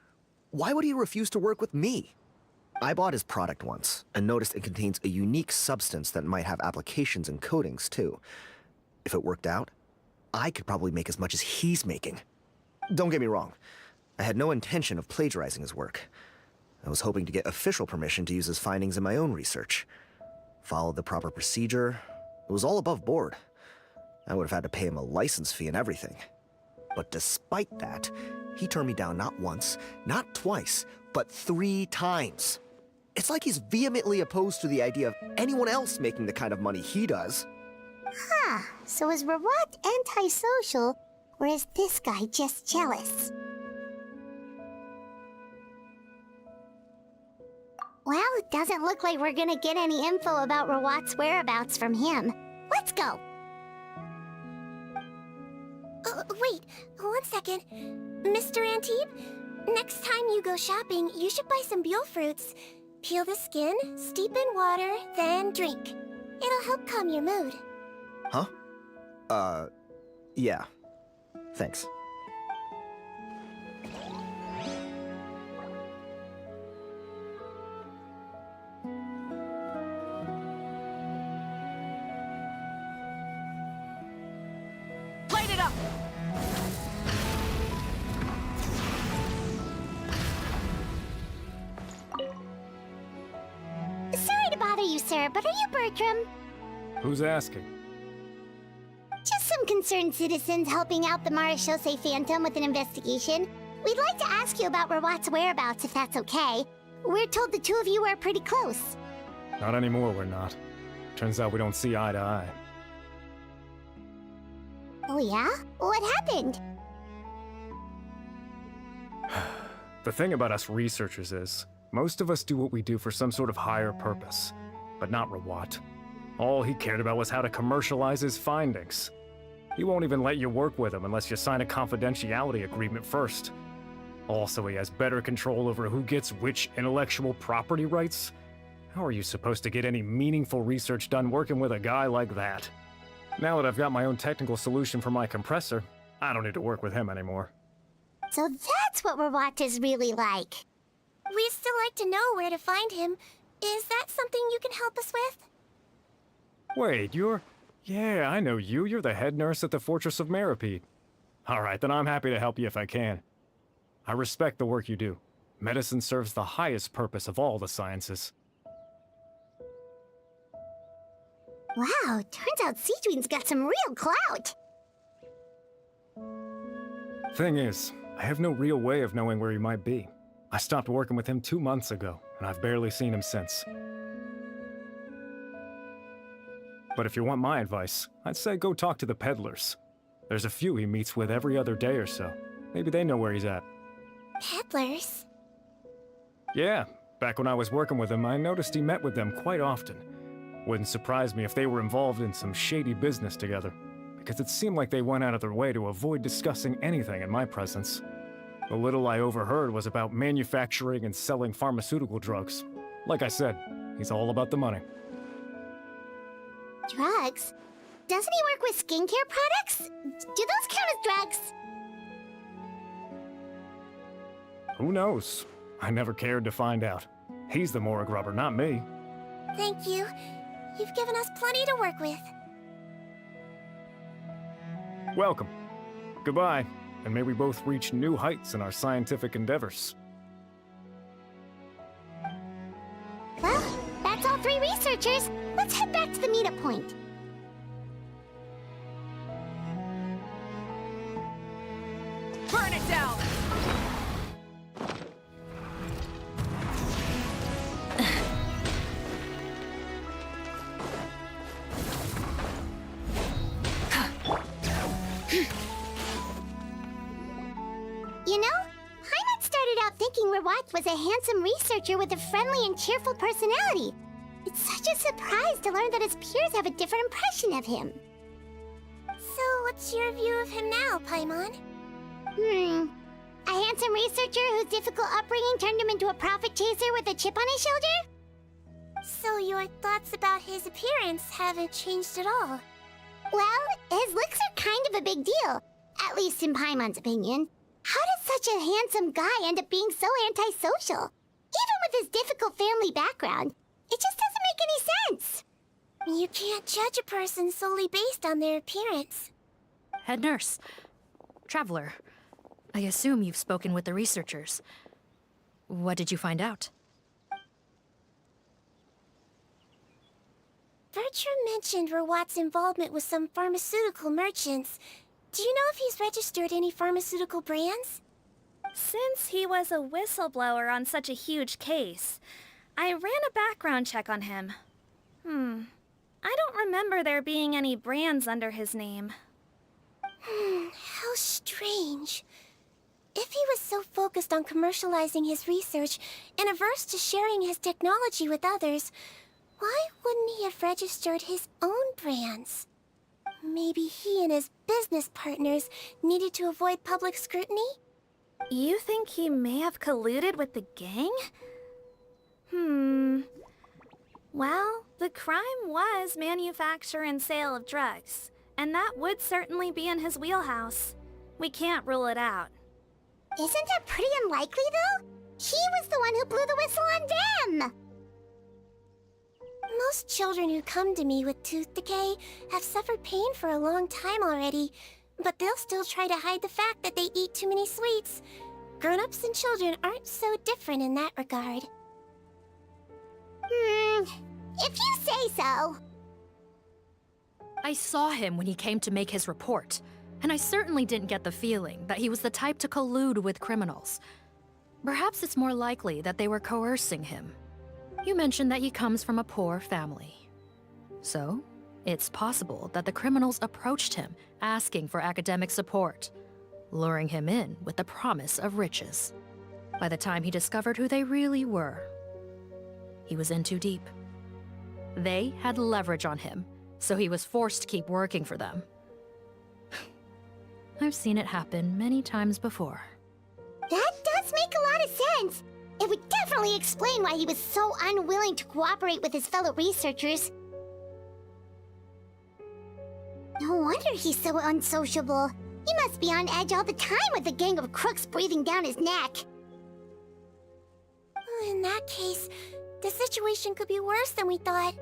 Why would he refuse to work with me? I bought his product once, and noticed it contains a unique substance that might have applications in coatings, too. If it worked out, I could probably make as much as he's making. Don't get me wrong, I had no intention of plagiarizing his work. I was hoping to get official permission to use his findings in my own research. Followed the proper procedure. It was all above board. I would have had to pay him a license fee and everything. But despite that, he turned me down not once, not twice, but 3 times. It's like he's vehemently opposed to the idea of anyone else making the kind of money he does. Huh, so is Rawat antisocial, or is this guy just jealous? Well, it doesn't look like we're gonna get any info about Rawat's whereabouts from him. Let's go! Wait, 1 second. Mr. Antib, next time you go shopping, you should buy some Buell fruits. Peel the skin, steep in water, then drink. It'll help calm your mood. Huh? Yeah. Thanks. Light it up! Sorry to bother you, sir, but are you Bertram? Who's asking? Just some concerned citizens helping out the Marechaussee Phantom with an investigation. We'd like to ask you about Rawat's whereabouts, if that's okay. We're told the two of you are pretty close. Not anymore, we're not. Turns out we don't see eye to eye. Oh yeah? What happened? The thing about us researchers is, most of us do what we do for some sort of higher purpose. But not Rawat. All he cared about was how to commercialize his findings. He won't even let you work with him unless you sign a confidentiality agreement first. Also, he has better control over who gets which intellectual property rights. How are you supposed to get any meaningful research done working with a guy like that? Now that I've got my own technical solution for my compressor, I don't need to work with him anymore. So that's what Rawat is really like. We'd still like to know where to find him. Is that something you can help us with? Wait, you're... Yeah, I know you. You're the head nurse at the Fortress of Meripede. Alright, then I'm happy to help you if I can. I respect the work you do. Medicine serves the highest purpose of all the sciences. Wow, turns out Sejuine's got some real clout. Thing is, I have no real way of knowing where he might be. I stopped working with him 2 months ago, and I've barely seen him since. But if you want my advice, I'd say go talk to the peddlers. There's a few he meets with every other day or so. Maybe they know where he's at. Peddlers? Yeah, back when I was working with him, I noticed he met with them quite often. Wouldn't surprise me if they were involved in some shady business together, because it seemed like they went out of their way to avoid discussing anything in my presence. The little I overheard was about manufacturing and selling pharmaceutical drugs. Like I said, he's all about the money. Drugs? Doesn't he work with skincare products? Do those count as drugs? Who knows? I never cared to find out. He's the morgue rubber, not me. Thank you. You've given us plenty to work with. Welcome. Goodbye, and may we both reach new heights in our scientific endeavors. Well, that's all 3 researchers. Let's head back to the meetup point. Burn it down! You know, Paimon started out thinking Rawat was a handsome researcher with a friendly and cheerful personality. It's such a surprise to learn that his peers have a different impression of him. So, what's your view of him now, Paimon? A handsome researcher whose difficult upbringing turned him into a profit chaser with a chip on his shoulder? So your thoughts about his appearance haven't changed at all? Well, his looks are kind of a big deal, at least in Paimon's opinion. How does such a handsome guy end up being so antisocial? Even with his difficult family background, it just doesn't make any sense. You can't judge a person solely based on their appearance. Head nurse. Traveler. I assume you've spoken with the researchers. What did you find out? Bertram mentioned Rawat's involvement with some pharmaceutical merchants. Do you know if he's registered any pharmaceutical brands? Since he was a whistleblower on such a huge case, I ran a background check on him. I don't remember there being any brands under his name. How strange. If he was so focused on commercializing his research and averse to sharing his technology with others, why wouldn't he have registered his own brands? Maybe he and his business partners needed to avoid public scrutiny? You think he may have colluded with the gang? Well, the crime was manufacture and sale of drugs, and that would certainly be in his wheelhouse. We can't rule it out. Isn't that pretty unlikely, though? He was the one who blew the whistle on them! Most children who come to me with tooth decay have suffered pain for a long time already, but they'll still try to hide the fact that they eat too many sweets. Grown-ups and children aren't so different in that regard. If you say so. I saw him when he came to make his report, and I certainly didn't get the feeling that he was the type to collude with criminals. Perhaps it's more likely that they were coercing him. You mentioned that he comes from a poor family. So, it's possible that the criminals approached him asking for academic support, luring him in with the promise of riches. By the time he discovered who they really were, he was in too deep. They had leverage on him, so he was forced to keep working for them. I've seen it happen many times before. That does make a lot of sense. It would definitely explain why he was so unwilling to cooperate with his fellow researchers. No wonder he's so unsociable. He must be on edge all the time with a gang of crooks breathing down his neck. In that case, the situation could be worse than we thought.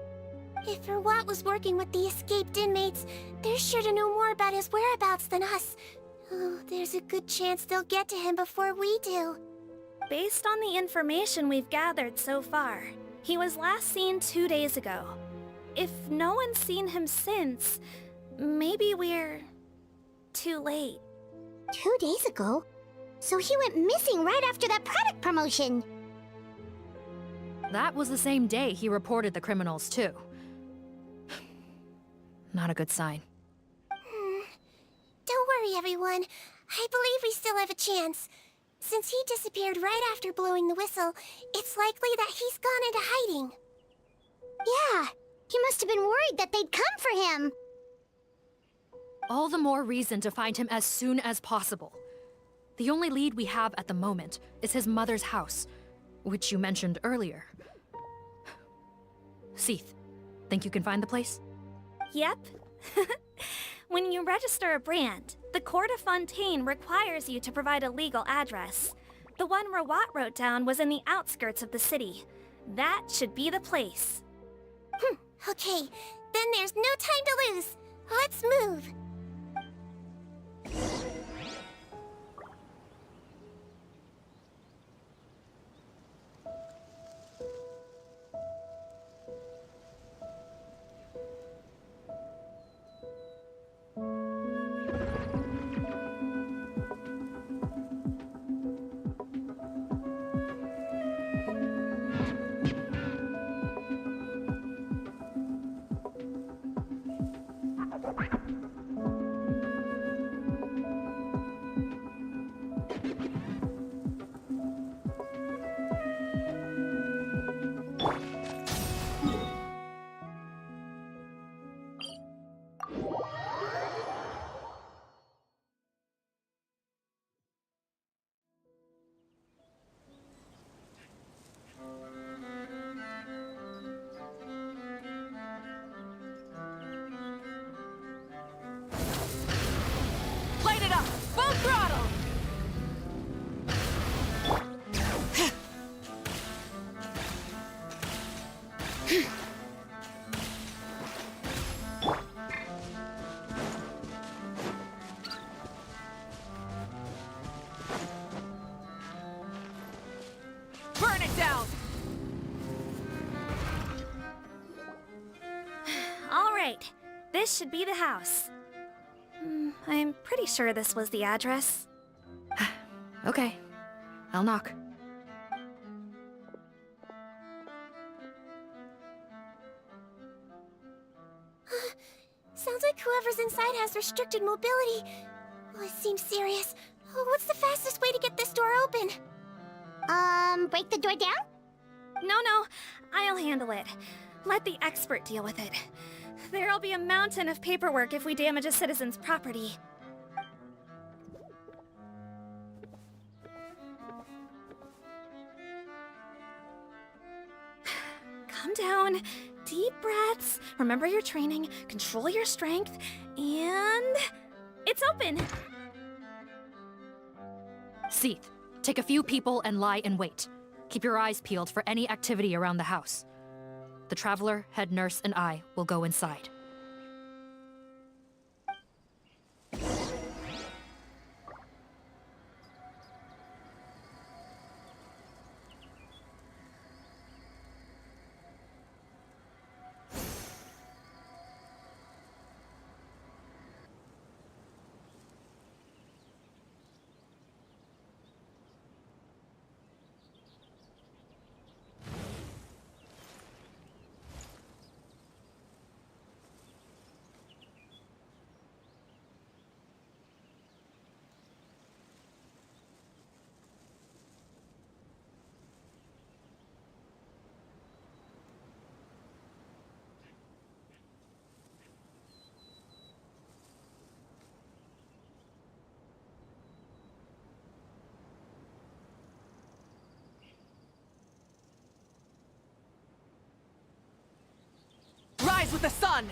If Rawat was working with the escaped inmates, they're sure to know more about his whereabouts than us. Oh, there's a good chance they'll get to him before we do. Based on the information we've gathered so far, he was last seen 2 days ago. If no one's seen him since, maybe we're too late. 2 days ago? So he went missing right after that product promotion. That was the same day he reported the criminals, too. Not a good sign. Don't worry, everyone. I believe we still have a chance. Since he disappeared right after blowing the whistle, it's likely that he's gone into hiding. Yeah, He must have been worried that they'd come for him. All the more reason to find him as soon as possible. The only lead we have at the moment is his mother's house, which you mentioned earlier. Seath, think you can find the place? Yep. When you register a brand, the Court of Fontaine requires you to provide a legal address. The one Rawat wrote down was in the outskirts of the city. That should be the place. Okay, then there's no time to lose. Let's move. Light it up! Full throttle! Burn it down! All right, this should be the house. I'm pretty sure this was the address. Okay, I'll knock. Sounds like whoever's inside has restricted mobility. Oh, it seems serious. Oh, what's the fastest way to get this door open? Break the door down? No, I'll handle it. Let the expert deal with it. There'll be a mountain of paperwork if we damage a citizen's property. Calm down. Deep breaths. Remember your training. Control your strength. And... it's open! Seath, take a few people and lie in wait. Keep your eyes peeled for any activity around the house. The Traveler, Head Nurse, and I will go inside. Rise with the sun!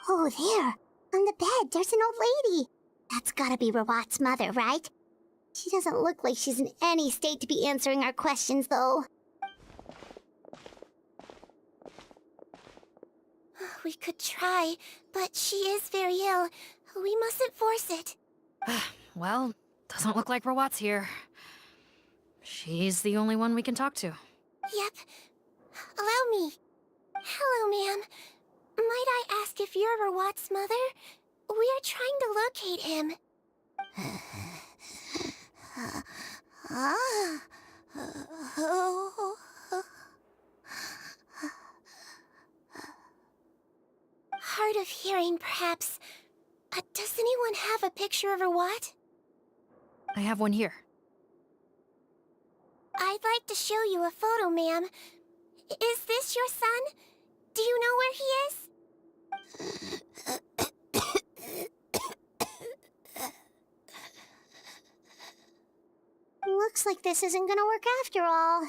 Oh, there. On the bed, there's an old lady. That's gotta be Rawat's mother, right? She doesn't look like she's in any state to be answering our questions, though. We could try, but she is very ill. We mustn't force it. Well, doesn't look like Rawat's here. She's the only one we can talk to. Yep. Allow me. Hello, ma'am. Might I ask if you're Rawat's mother? We are trying to locate him. wondering, perhaps... does anyone have a picture of Rawat? I have one here. I'd like to show you a photo, ma'am. Is this your son? Do you know where he is? Looks like this isn't gonna work after all.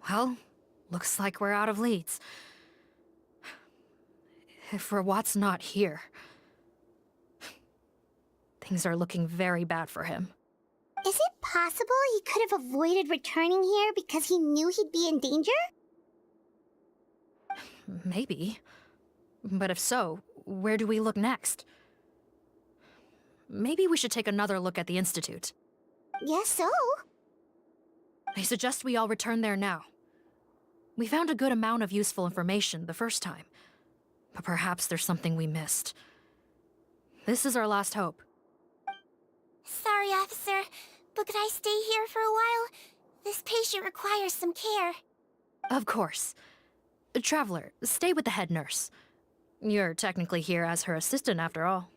Well, looks like we're out of leads. If Rawat's not here, things are looking very bad for him. Is it possible he could have avoided returning here because he knew he'd be in danger? Maybe. But if so, where do we look next? Maybe we should take another look at the Institute. Yes, so. I suggest we all return there now. We found a good amount of useful information the first time, but perhaps there's something we missed. This is our last hope. Sorry, officer, but could I stay here for a while? This patient requires some care. Of course. Traveler, stay with the head nurse. You're technically here as her assistant after all.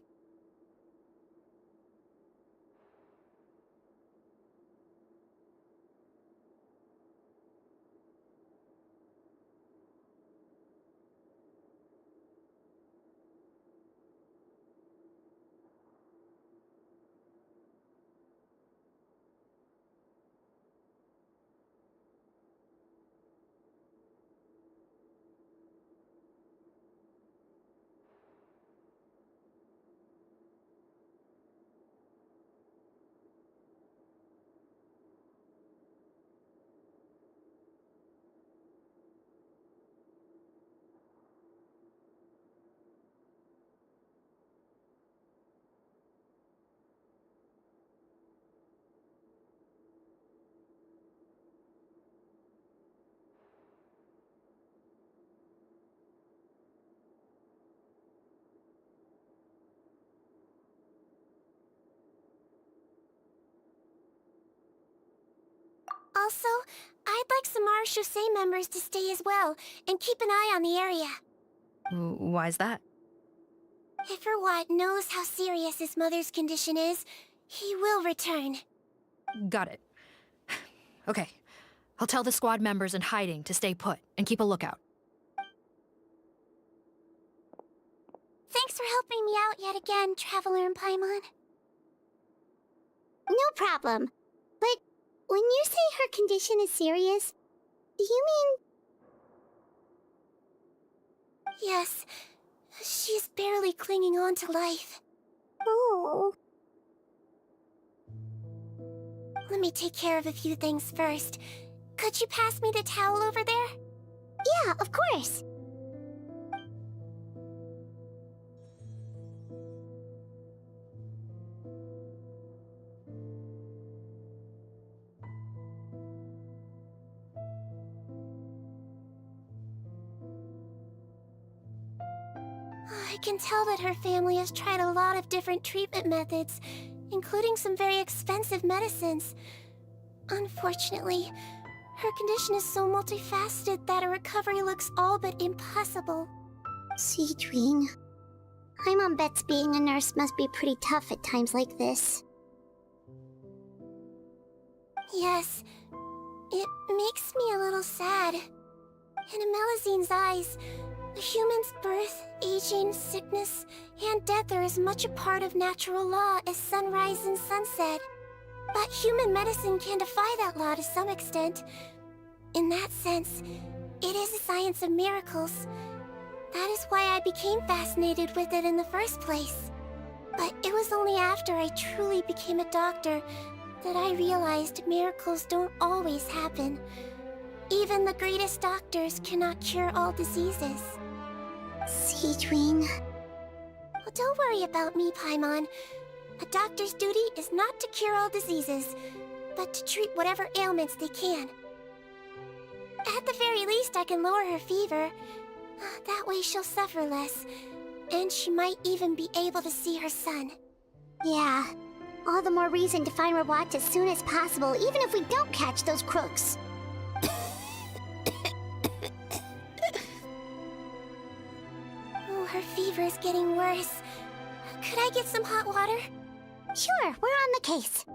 Also, I'd like some Marechaussee members to stay as well, and keep an eye on the area. Why's that? If Rawat knows how serious his mother's condition is, he will return. Got it. Okay. I'll tell the squad members in hiding to stay put and keep a lookout. Thanks for helping me out yet again, Traveler and Paimon. No problem. But when you say her condition is serious, do you mean... Yes. She's barely clinging on to life. Oh. Let me take care of a few things first. Could you pass me the towel over there? Yeah, of course. I can tell that her family has tried a lot of different treatment methods, including some very expensive medicines. Unfortunately, her condition is so multifaceted that a recovery looks all but impossible. Cedrine. Paimon bets being a nurse must be pretty tough at times like this. Yes, it makes me a little sad. In Amelizine's eyes, a human's birth, aging, sickness, and death are as much a part of natural law as sunrise and sunset. But human medicine can defy that law to some extent. In that sense, it is a science of miracles. That is why I became fascinated with it in the first place. But it was only after I truly became a doctor that I realized miracles don't always happen. Even the greatest doctors cannot cure all diseases. Cedrine. Well, don't worry about me, Paimon. A doctor's duty is not to cure all diseases, but to treat whatever ailments they can. At the very least, I can lower her fever. That way she'll suffer less, and she might even be able to see her son. Yeah. All the more reason to find Rawat as soon as possible, even if we don't catch those crooks. fever's getting worse. Could I get some hot water? Sure, we're on the case.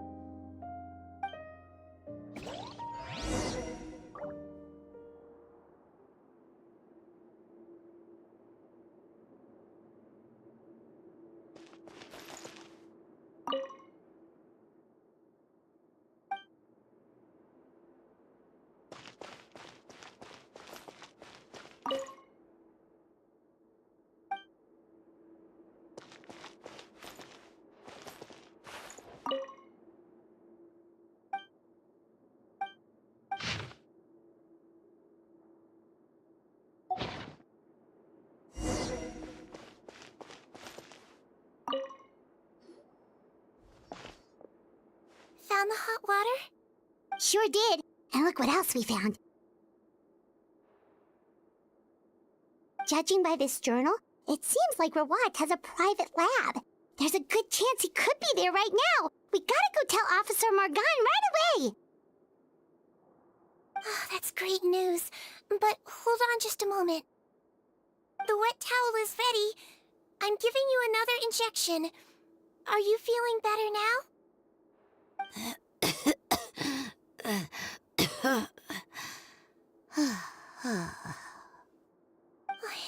Found the hot water? Sure did. And look what else we found. Judging by this journal, it seems like Rawat has a private lab. There's a good chance he could be there right now. We gotta go tell Officer Morgan right away. Oh, that's great news. But hold on just a moment. The wet towel is ready. I'm giving you another injection. Are you feeling better now?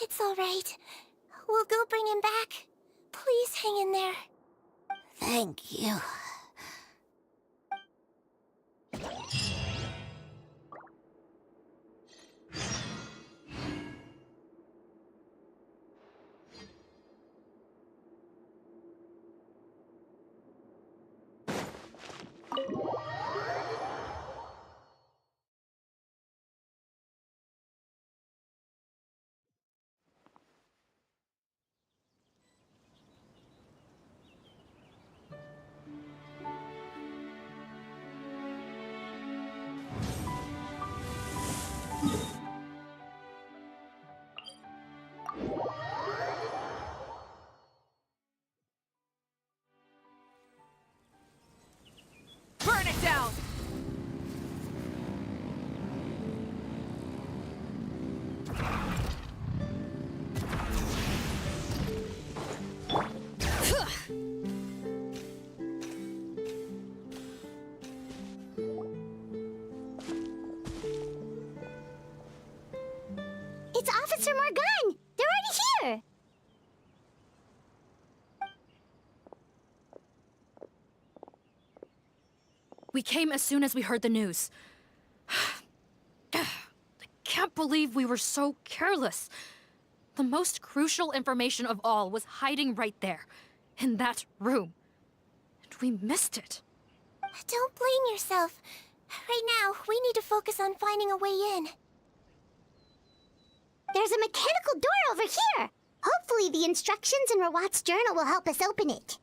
It's all right. We'll go bring him back. Please hang in there. Thank you. Burn it down! It's Officer Morgan! They're already here! We came as soon as we heard the news. I can't believe we were so careless. The most crucial information of all was hiding right there, in that room. And we missed it. Don't blame yourself. Right now, we need to focus on finding a way in. There's a mechanical door over here! Hopefully the instructions in Rawat's journal will help us open it.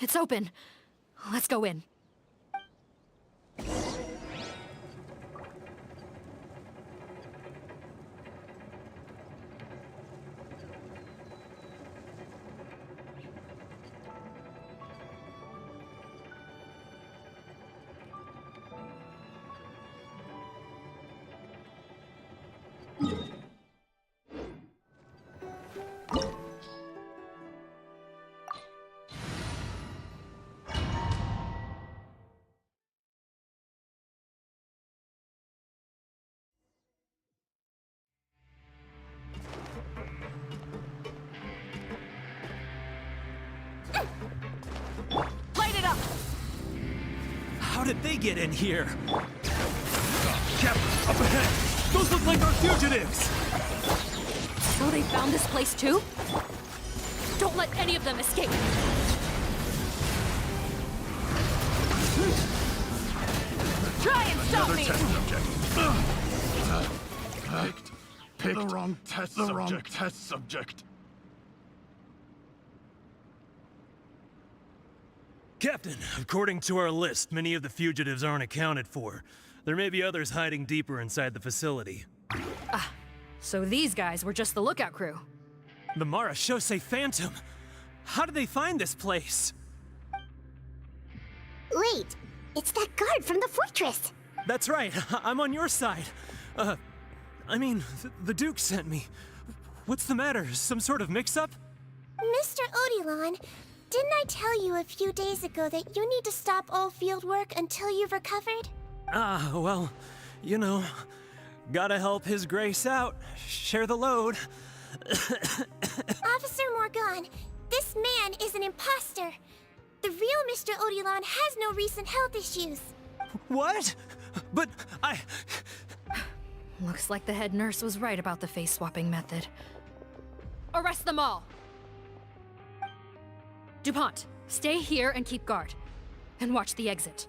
It's open. Let's go in. Light it up! How did they get in here? Captain, up ahead! Those look like our fugitives! So they found this place too? Don't let any of them escape! Try and stop Another me! test subject. Picked the wrong test subject. Captain, according to our list, many of the fugitives aren't accounted for. There may be others hiding deeper inside the facility. So these guys were just the lookout crew. The Marachose Phantom! How did they find this place? Wait, it's that guard from the fortress. That's right, I'm on your side. The Duke sent me. What's the matter? Some sort of mix-up? Mr. Odilon, didn't I tell you a few days ago that you need to stop all field work until you've recovered? Well, you know, gotta help His Grace out. Share the load. Officer Morgan, this man is an imposter. The real Mr. Odilon has no recent health issues. What? But Looks like the head nurse was right about the face-swapping method. Arrest them all! DuPont, stay here and keep guard. And watch the exit.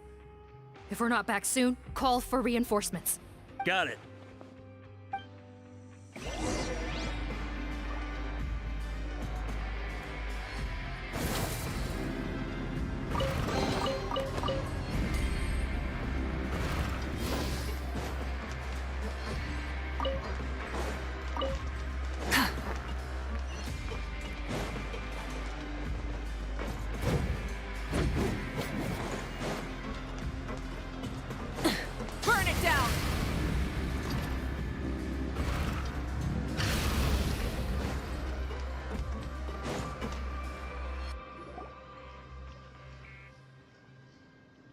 If we're not back soon, call for reinforcements. got it. Burn it down!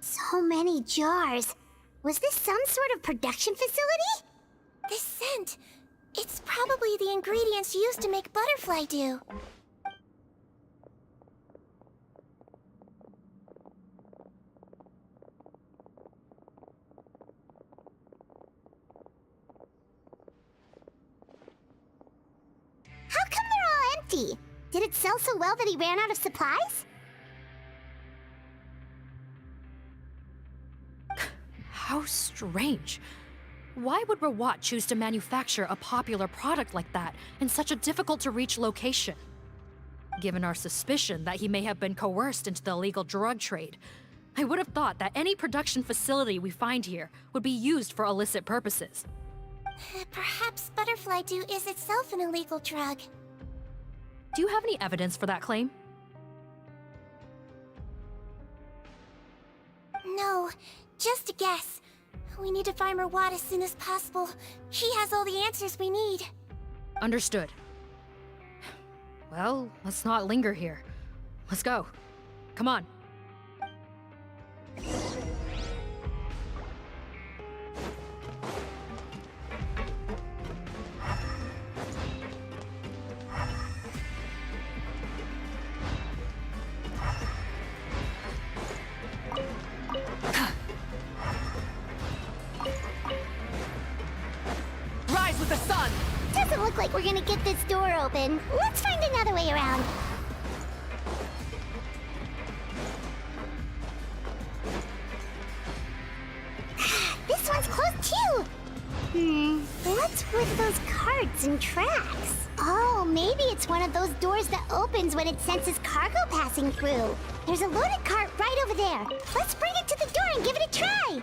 So many jars. Was this some sort of production facility? This scent, it's probably the ingredients used to make butterfly dew. How come they're all empty? Did it sell so well that he ran out of supplies? How strange. Why would Rawat choose to manufacture a popular product like that in such a difficult-to-reach location? Given our suspicion that he may have been coerced into the illegal drug trade, I would have thought that any production facility we find here would be used for illicit purposes. Perhaps butterfly dew is itself an illegal drug. Do you have any evidence for that claim? No, just a guess. We need to find Rawat as soon as possible. He has all the answers we need. Understood. Well, let's not linger here. Let's go. Come on. Rise with the sun! Doesn't look like we're gonna get this door open. Let's find another way around. This one's closed too! What's with those carts and tracks? Oh, maybe it's one of those doors that opens when it senses cargo passing through. There's a loaded cart right over there. Let's bring it to the door and give it a try!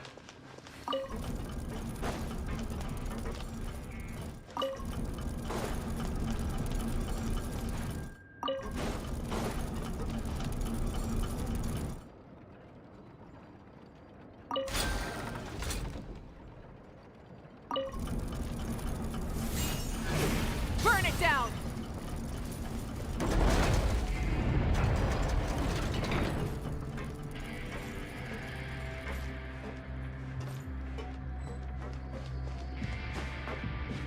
Burn it down!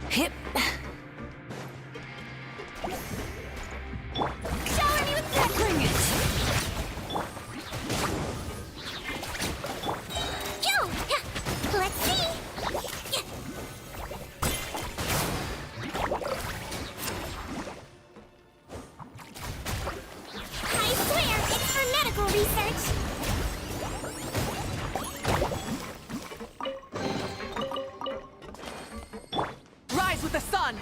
Hip. Shower me with that! Bring it! Yo! Let's see! I swear, it's for medical research! Rise with the sun!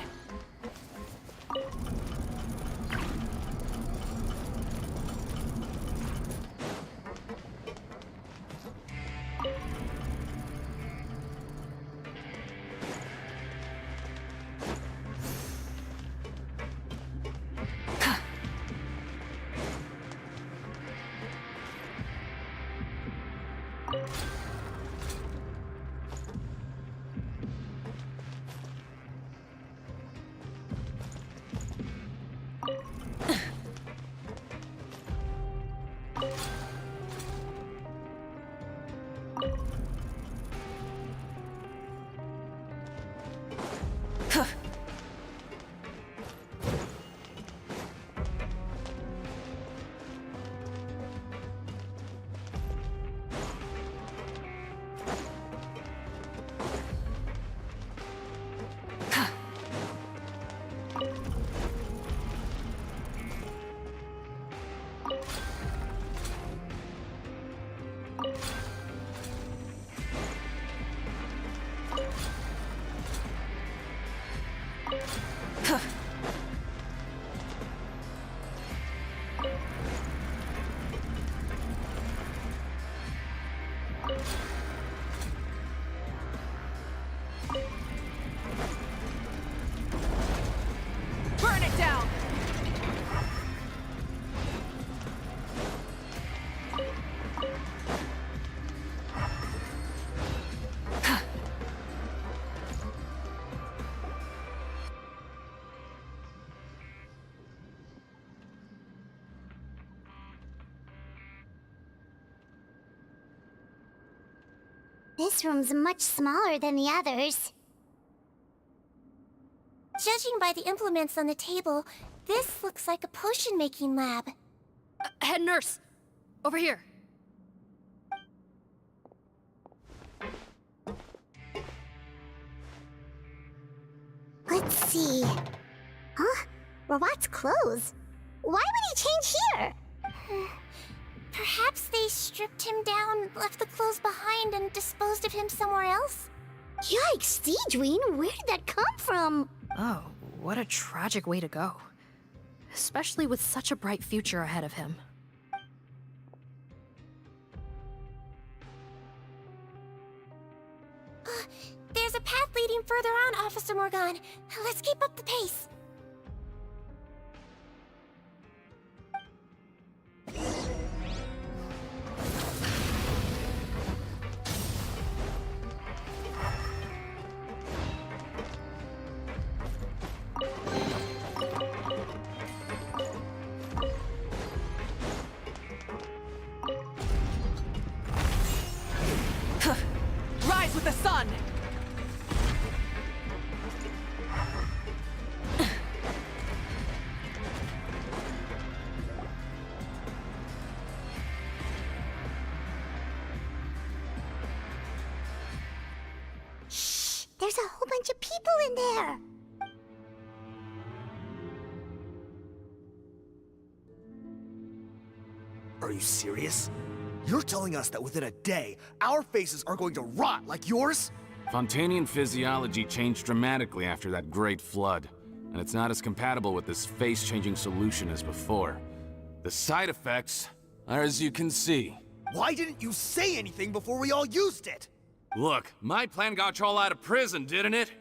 This room's much smaller than the others. Judging by the implements on the table, this looks like a potion-making lab. Head nurse! Over here. Let's see. Huh? Rawat's clothes. Why would he change here? Perhaps they stripped him down, left the clothes behind, and disposed of him somewhere else? Yikes, Deedween, where did that come from? Oh, what a tragic way to go. Especially with such a bright future ahead of him. There's a path leading further on, Officer Morgan. Let's keep up the pace. Rise with the sun! Shh! There's a whole bunch of people in there! Are you serious? You're telling us that within a day, our faces are going to rot like yours? Fontanian physiology changed dramatically after that great flood, and it's not as compatible with this face-changing solution as before. The side effects are as you can see. Why didn't you say anything before we all used it? Look, my plan got you all out of prison, didn't it?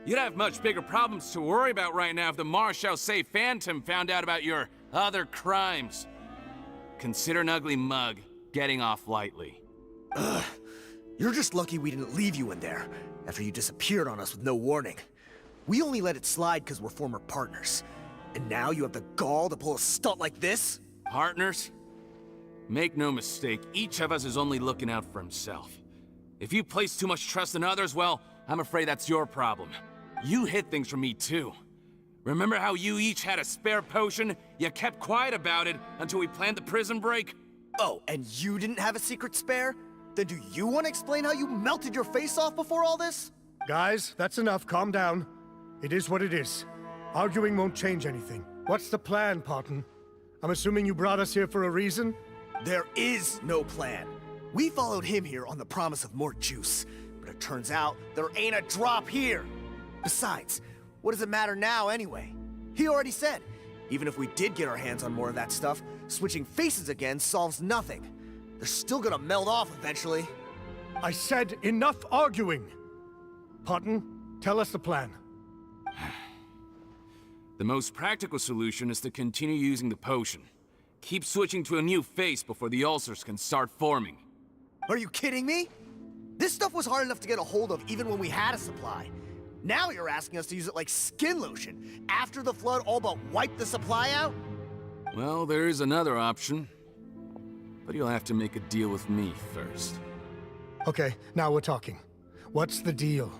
You'd have much bigger problems to worry about right now if the Marshal Say Phantom found out about your other crimes. Consider an ugly mug getting off lightly. Ugh. You're just lucky we didn't leave you in there after you disappeared on us with no warning. We only let it slide because we're former partners. And now you have the gall to pull a stunt like this? Partners? Make no mistake, each of us is only looking out for himself. If you place too much trust in others, well, I'm afraid that's your problem. You hid things from me too. Remember how you each had a spare potion? You kept quiet about it until we planned the prison break? Oh, and you didn't have a secret spare? Then do you want to explain how you melted your face off before all this? Guys, that's enough. Calm down. It is what it is. Arguing won't change anything. What's the plan, Parton? I'm assuming you brought us here for a reason? There is no plan. We followed him here on the promise of more juice, but it turns out there ain't a drop here. Besides, what does it matter now anyway? He already said, even if we did get our hands on more of that stuff, switching faces again solves nothing. They're still gonna melt off eventually. I said enough arguing! Parton, tell us the plan. The most practical solution is to continue using the potion. Keep switching to a new face before the ulcers can start forming. Are you kidding me? This stuff was hard enough to get a hold of even when we had a supply. Now you're asking us to use it like skin lotion, after the flood all but wiped the supply out? Well, there is another option. But you'll have to make a deal with me first. Okay, now we're talking. What's the deal?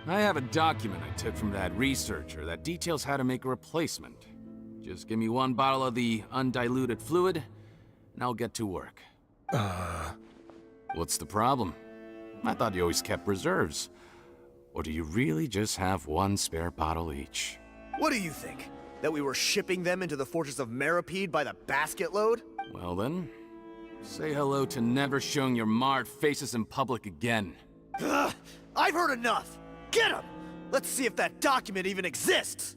I have a document I took from that researcher that details how to make a replacement. Just give me one bottle of the undiluted fluid, and I'll get to work. What's the problem? I thought you always kept reserves. Or do you really just have one spare bottle each? What do you think? That we were shipping them into the fortress of Meripede by the basket load? Well then, say hello to never showing your marred faces in public again. Ugh, I've heard enough! Get him! Let's see if that document even exists!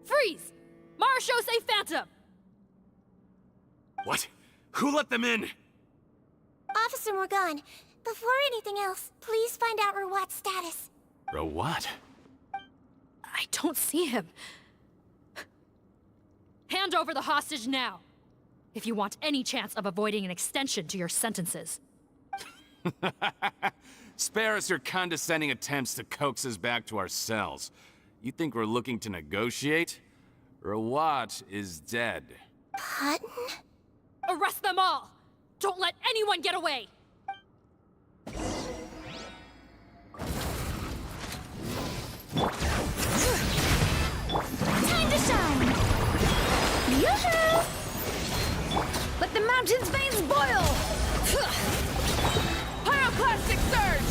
Freeze! Marshal Say Phantom! What? Who let them in? Officer Morgan, before anything else, please find out Rawat's status. Rawat? I don't see him. Hand over the hostage now, if you want any chance of avoiding an extension to your sentences. Spare us your condescending attempts to coax us back to our cells. You think we're looking to negotiate? Rawat is dead. Parton? Arrest them all! Don't let anyone get away! mountain's veins boil! Pyroclastic surge!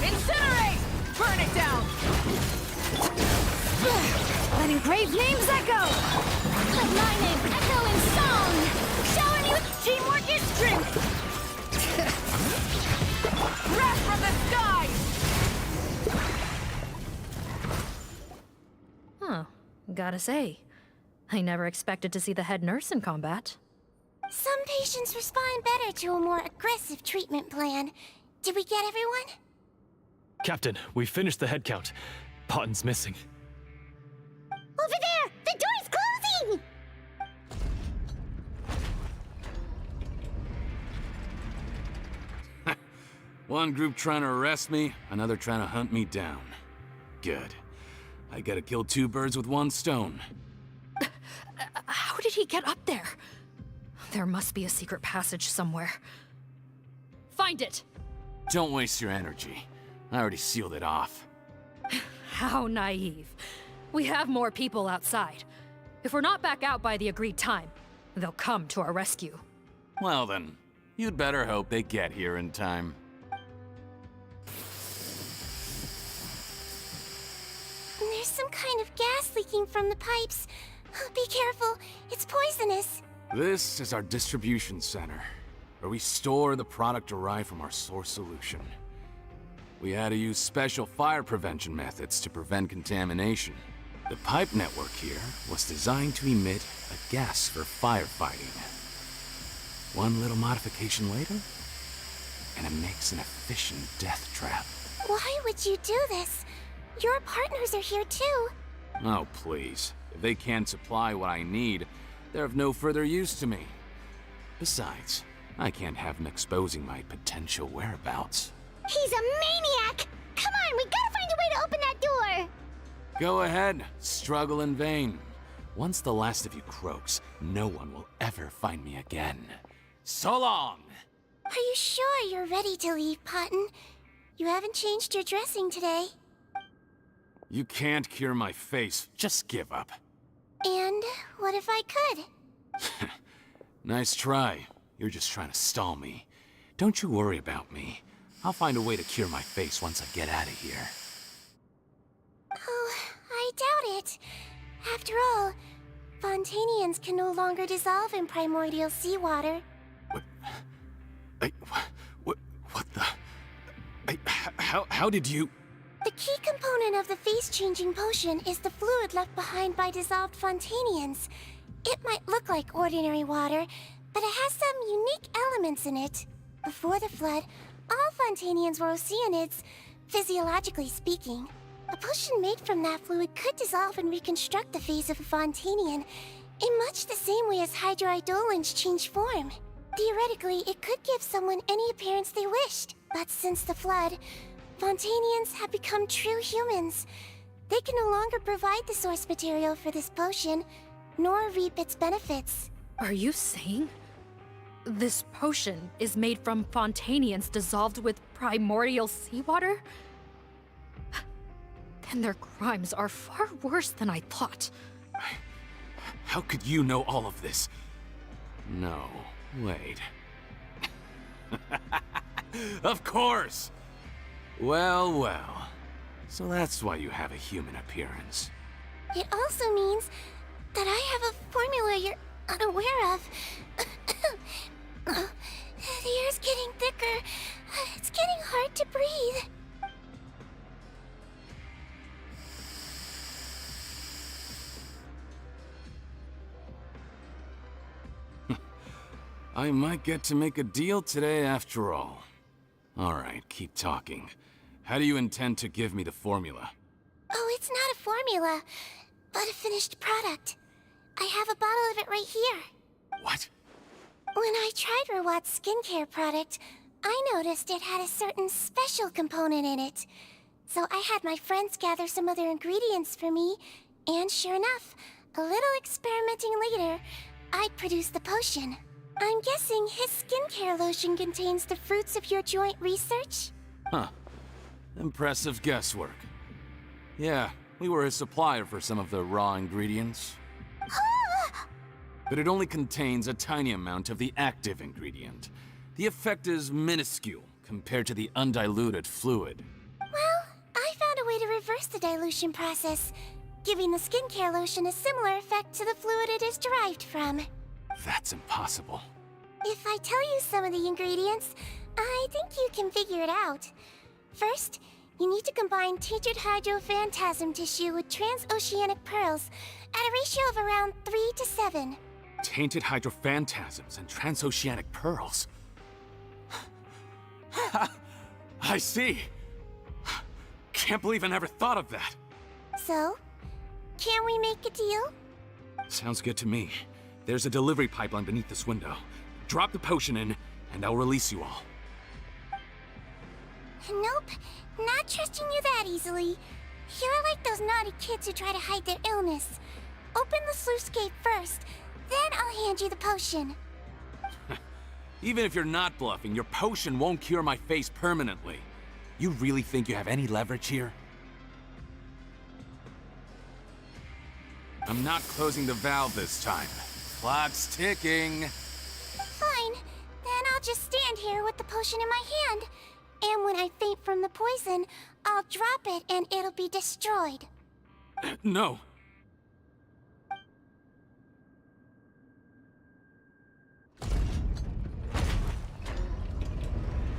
Incinerate! Burn it down! Letting brave names echo! Let my name echo in song! Showing you teamwork is strength! Wrath from the skies! Huh. Gotta say, I never expected to see the head nurse in combat. Some patients respond better to a more aggressive treatment plan. Did we get everyone? Captain, we finished the head count. Potten's missing. Over there! The door's closing! One group trying to arrest me, another trying to hunt me down. Good. I gotta kill two birds with one stone. How did he get up there? There must be a secret passage somewhere. Find it! Don't waste your energy. I already sealed it off. How naive. We have more people outside. If we're not back out by the agreed time, they'll come to our rescue. Well then, you'd better hope they get here in time. There's some kind of gas leaking from the pipes. Be careful, it's poisonous. This is our distribution center, where we store the product derived from our source solution. We had to use special fire prevention methods to prevent contamination. The pipe network here was designed to emit a gas for firefighting. One little modification later, and it makes an efficient death trap. Why would you do this? Your partners are here too. Oh, please. If they can't supply what I need, they're of no further use to me. Besides, I can't have them exposing my potential whereabouts. He's a maniac! Come on, we gotta find a way to open that door! Go ahead, struggle in vain. Once the last of you croaks, no one will ever find me again. So long! Are you sure you're ready to leave, Potten? You haven't changed your dressing today. You can't cure my face, just give up. And what if I could? Nice try. You're just trying to stall me. Don't you worry about me. I'll find a way to cure my face once I get out of here. Oh, I doubt it. After all, Fontanians can no longer dissolve in primordial seawater. What the... How did you... The key component of the face-changing potion is the fluid left behind by dissolved Fontanians. It might look like ordinary water, but it has some unique elements in it. Before the flood, all Fontanians were oceanids, physiologically speaking. A potion made from that fluid could dissolve and reconstruct the face of a Fontanian in much the same way as hydroidolins change form. Theoretically, it could give someone any appearance they wished. But since the flood, Fontanians have become true humans. They can no longer provide the source material for this potion, nor reap its benefits. Are you saying this potion is made from Fontanians dissolved with primordial seawater? Then their crimes are far worse than I thought. How could you know all of this? No, wait. Of course! Well, well. So that's why you have a human appearance. It also means that I have a formula you're unaware of. The air's getting thicker. It's getting hard to breathe. I might get to make a deal today after all. Alright, keep talking. How do you intend to give me the formula? Oh, it's not a formula, but a finished product. I have a bottle of it right here. What? When I tried Rawat's skincare product, I noticed it had a certain special component in it. So I had my friends gather some other ingredients for me, and sure enough, a little experimenting later, I'd produced the potion. I'm guessing his skincare lotion contains the fruits of your joint research? Huh. Impressive guesswork. Yeah, we were his supplier for some of the raw ingredients. But it only contains a tiny amount of the active ingredient. The effect is minuscule compared to the undiluted fluid. Well, I found a way to reverse the dilution process, giving the skincare lotion a similar effect to the fluid it is derived from. That's impossible. If I tell you some of the ingredients, I think you can figure it out. First, you need to combine tainted hydrophantasm tissue with transoceanic pearls at a ratio of around 3 to 7. Tainted hydrophantasms and transoceanic pearls. I see. Can't believe I never thought of that. So, can we make a deal? Sounds good to me. There's a delivery pipeline beneath this window. Drop the potion in, and I'll release you all. Nope, not trusting you that easily. You're like those naughty kids who try to hide their illness. Open the sluice gate first, then I'll hand you the potion. Even if you're not bluffing, your potion won't cure my face permanently. You really think you have any leverage here? I'm not closing the valve this time. Clock's ticking. Fine, then I'll just stand here with the potion in my hand. And when I faint from the poison, I'll drop it and it'll be destroyed. No.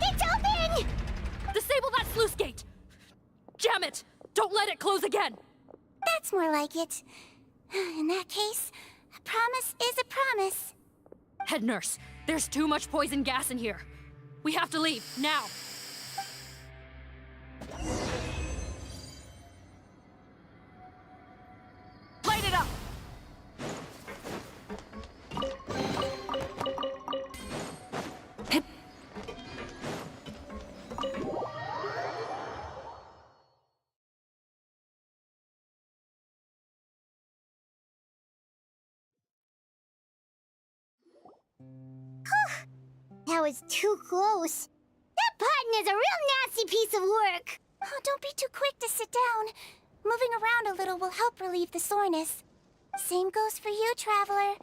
It's open! Disable that sluice gate! Jam it! Don't let it close again! That's more like it. In that case, a promise is a promise. Head nurse, there's too much poison gas in here. We have to leave, now! Light it up! That was too close. That button is a real nasty piece of work. Oh, don't be too quick to sit down. Moving around a little will help relieve the soreness. Same goes for you, Traveler.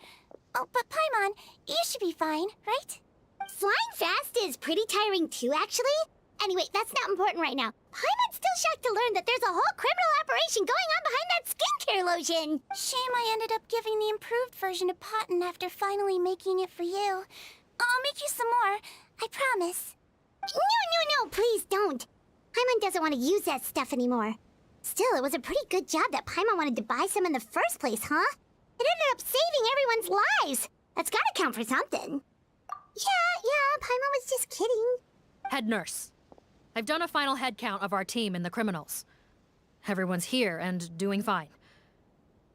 Oh, but Paimon, you should be fine, right? Flying fast is pretty tiring too, actually. Anyway, that's not important right now. Paimon's still shocked to learn that there's a whole criminal operation going on behind that skincare lotion. Shame I ended up giving the improved version to Potton after finally making it for you. I'll make you some more, I promise. No, please don't. Paimon doesn't want to use that stuff anymore. Still, it was a pretty good job that Paimon wanted to buy some in the first place, huh? It ended up saving everyone's lives. That's gotta count for something. Yeah, Paimon was just kidding. Head nurse, I've done a final head count of our team and the criminals. Everyone's here and doing fine.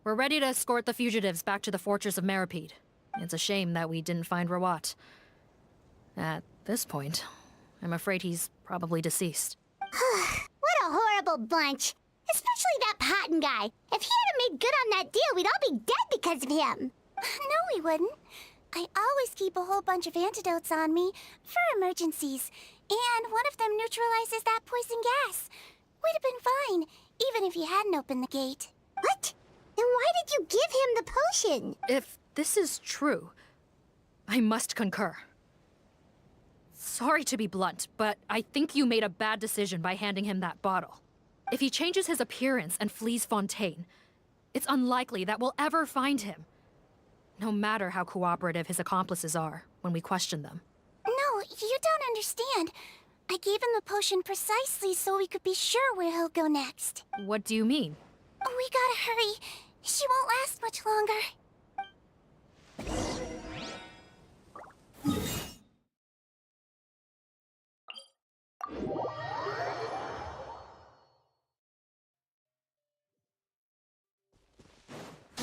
We're ready to escort the fugitives back to the Fortress of Meripede. It's a shame that we didn't find Rawat. At this point, I'm afraid he's probably deceased. What a horrible bunch. Especially that Potton guy. If he hadn't made good on that deal, we'd all be dead because of him. No, we wouldn't. I always keep a whole bunch of antidotes on me for emergencies, and one of them neutralizes that poison gas. We'd have been fine, even if you hadn't opened the gate. What? Then why did you give him the potion? If this is true, I must concur. Sorry to be blunt, but I think you made a bad decision by handing him that bottle. If he changes his appearance and flees Fontaine, it's unlikely that we'll ever find him. No matter how cooperative his accomplices are when we question them. No, you don't understand. I gave him the potion precisely so we could be sure where he'll go next. What do you mean? We gotta hurry. She won't last much longer.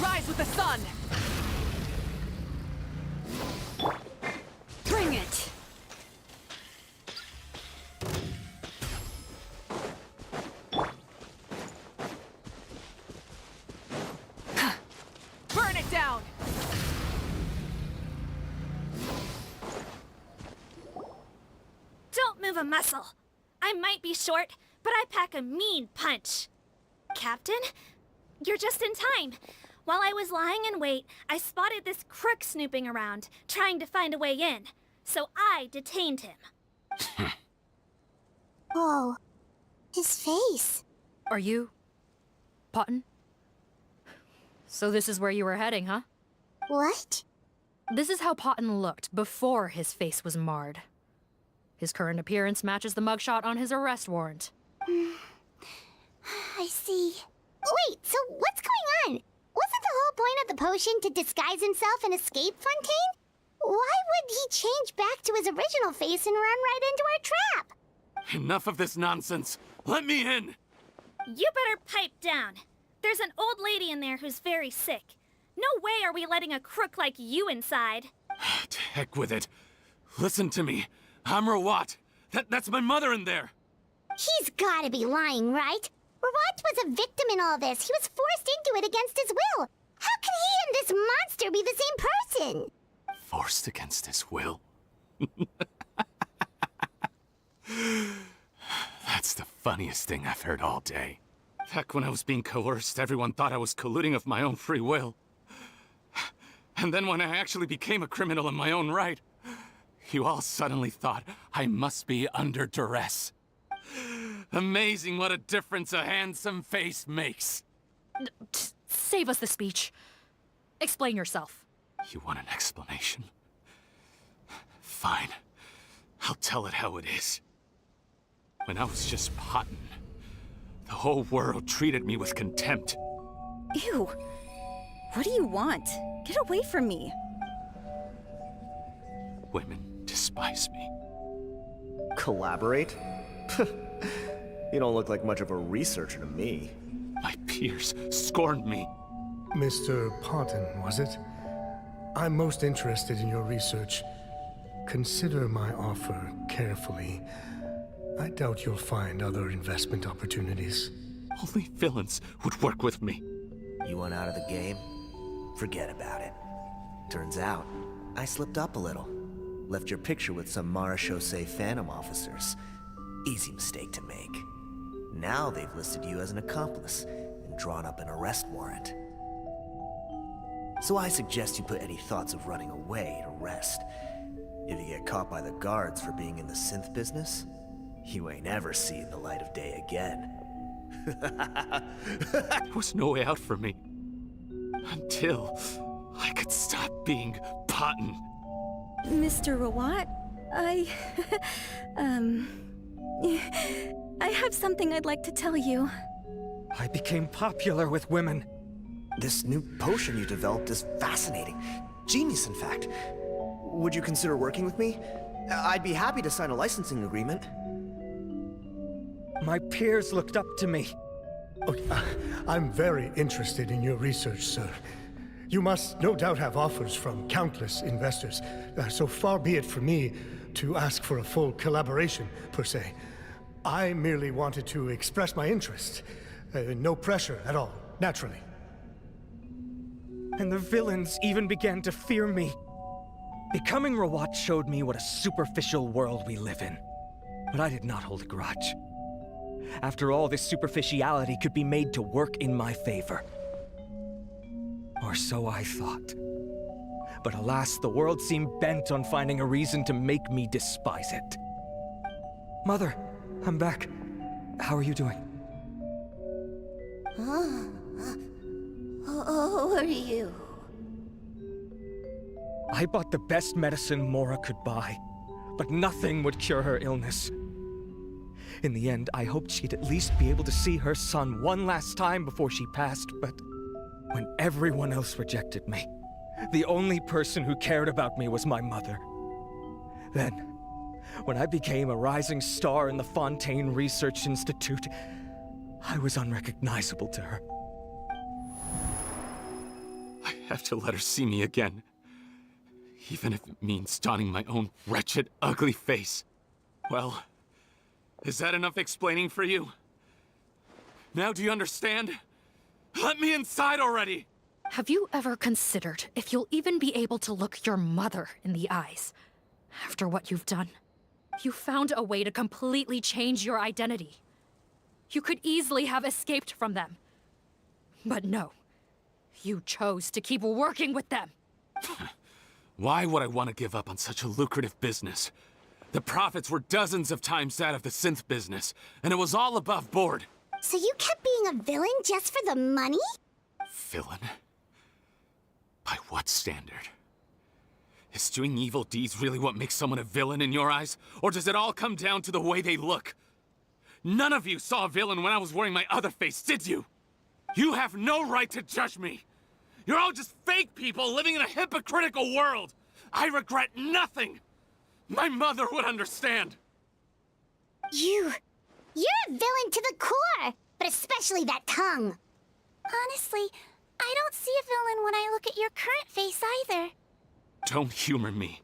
Rise with the sun! Bring it! Burn it down! Don't move a muscle. I might be short, but I pack a mean punch. Captain? You're just in time. While I was lying in wait, I spotted this crook snooping around, trying to find a way in. So I detained him. Oh, his face. Are you... Potton? So this is where you were heading, huh? What? This is how Potton looked before his face was marred. His current appearance matches the mugshot on his arrest warrant. I see. Wait, so what's going on? Wasn't the whole point of the potion to disguise himself and escape Fontaine? Why would he change back to his original face and run right into our trap? Enough of this nonsense. Let me in! You better pipe down. There's an old lady in there who's very sick. No way are we letting a crook like you inside. To heck with it. Listen to me. I'm Rawat. That's my mother in there. He's gotta be lying, right? Rawat was a victim in all this. He was forced into it against his will. How can he and this monster be the same person? Forced against his will? That's the funniest thing I've heard all day. Heck, when I was being coerced, everyone thought I was colluding of my own free will. And then when I actually became a criminal in my own right, you all suddenly thought I must be under duress. Amazing what a difference a handsome face makes. Save us the speech. Explain yourself. You want an explanation? Fine. I'll tell it how it is. When I was just Potton, the whole world treated me with contempt. Ew. What do you want? Get away from me. Women despise me. Collaborate? You don't look like much of a researcher to me. My peers scorned me. Mr. Potton, was it? I'm most interested in your research. Consider my offer carefully. I doubt you'll find other investment opportunities. Only villains would work with me. You want out of the game? Forget about it. Turns out, I slipped up a little. Left your picture with some Marechaussee Phantom officers. Easy mistake to make. Now they've listed you as an accomplice and drawn up an arrest warrant. So I suggest you put any thoughts of running away to rest. If you get caught by the guards for being in the synth business, you ain't ever seen the light of day again. There was no way out for me. Until I could stop being Potton. Mr. Rawat, I have something I'd like to tell you. I became popular with women. This new potion you developed is fascinating. Genius, in fact. Would you consider working with me? I'd be happy to sign a licensing agreement. My peers looked up to me. Okay, I'm very interested in your research, sir. You must no doubt have offers from countless investors. So far be it from me to ask for a full collaboration, per se. I merely wanted to express my interest. No pressure at all, naturally. And the villains even began to fear me. Becoming Rawat showed me what a superficial world we live in. But I did not hold a grudge. After all, this superficiality could be made to work in my favor. Or so I thought. But alas, the world seemed bent on finding a reason to make me despise it. Mother, I'm back. How are you doing? Who are you? I bought the best medicine Mora could buy, but nothing would cure her illness. In the end, I hoped she'd at least be able to see her son one last time before she passed, but when everyone else rejected me, the only person who cared about me was my mother. Then, when I became a rising star in the Fontaine Research Institute, I was unrecognizable to her. I have to let her see me again. Even if it means donning my own wretched, ugly face. Well, is that enough explaining for you? Now do you understand? Let me inside already! Have you ever considered if you'll even be able to look your mother in the eyes after what you've done? You found a way to completely change your identity. You could easily have escaped from them. But no. You chose to keep working with them. Why would I want to give up on such a lucrative business? The profits were dozens of times that of the synth business, and it was all above board. So you kept being a villain just for the money? Villain? By what standard? Is doing evil deeds really what makes someone a villain in your eyes? Or does it all come down to the way they look? None of you saw a villain when I was wearing my other face, did you? You have no right to judge me! You're all just fake people living in a hypocritical world! I regret nothing! My mother would understand! You're a villain to the core! But especially that tongue! Honestly, I don't see a villain when I look at your current face either. Don't humor me.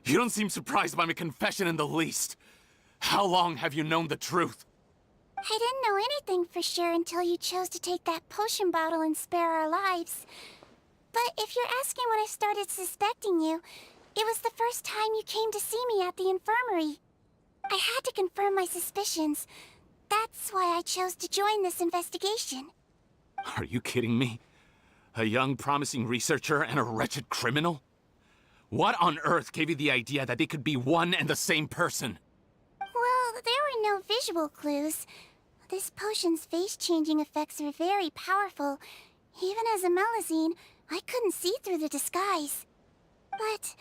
You don't seem surprised by my confession in the least. How long have you known the truth? I didn't know anything for sure until you chose to take that potion bottle and spare our lives. But if you're asking when I started suspecting you, it was the first time you came to see me at the infirmary. I had to confirm my suspicions. That's why I chose to join this investigation. Are you kidding me? A young, promising researcher and a wretched criminal? What on earth gave you the idea that they could be one and the same person? Well, there were no visual clues. This potion's face-changing effects are very powerful. Even as a Melazine, I couldn't see through the disguise. But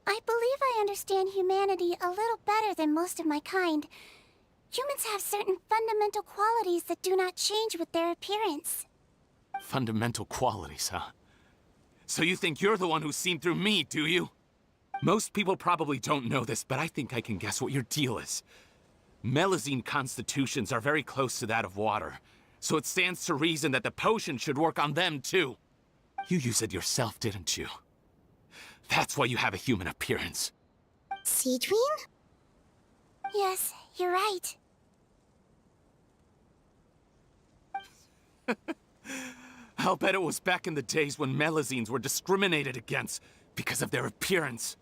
I believe I understand humanity a little better than most of my kind. Humans have certain fundamental qualities that do not change with their appearance. Fundamental qualities, huh? So you think you're the one who's seen through me, do you? Most people probably don't know this, but I think I can guess what your deal is. Melazine constitutions are very close to that of water, so it stands to reason that the potion should work on them too. You used it yourself, didn't you? That's why you have a human appearance. Cedrine? Yes, you're right. I'll bet it was back in the days when Melazines were discriminated against because of their appearance.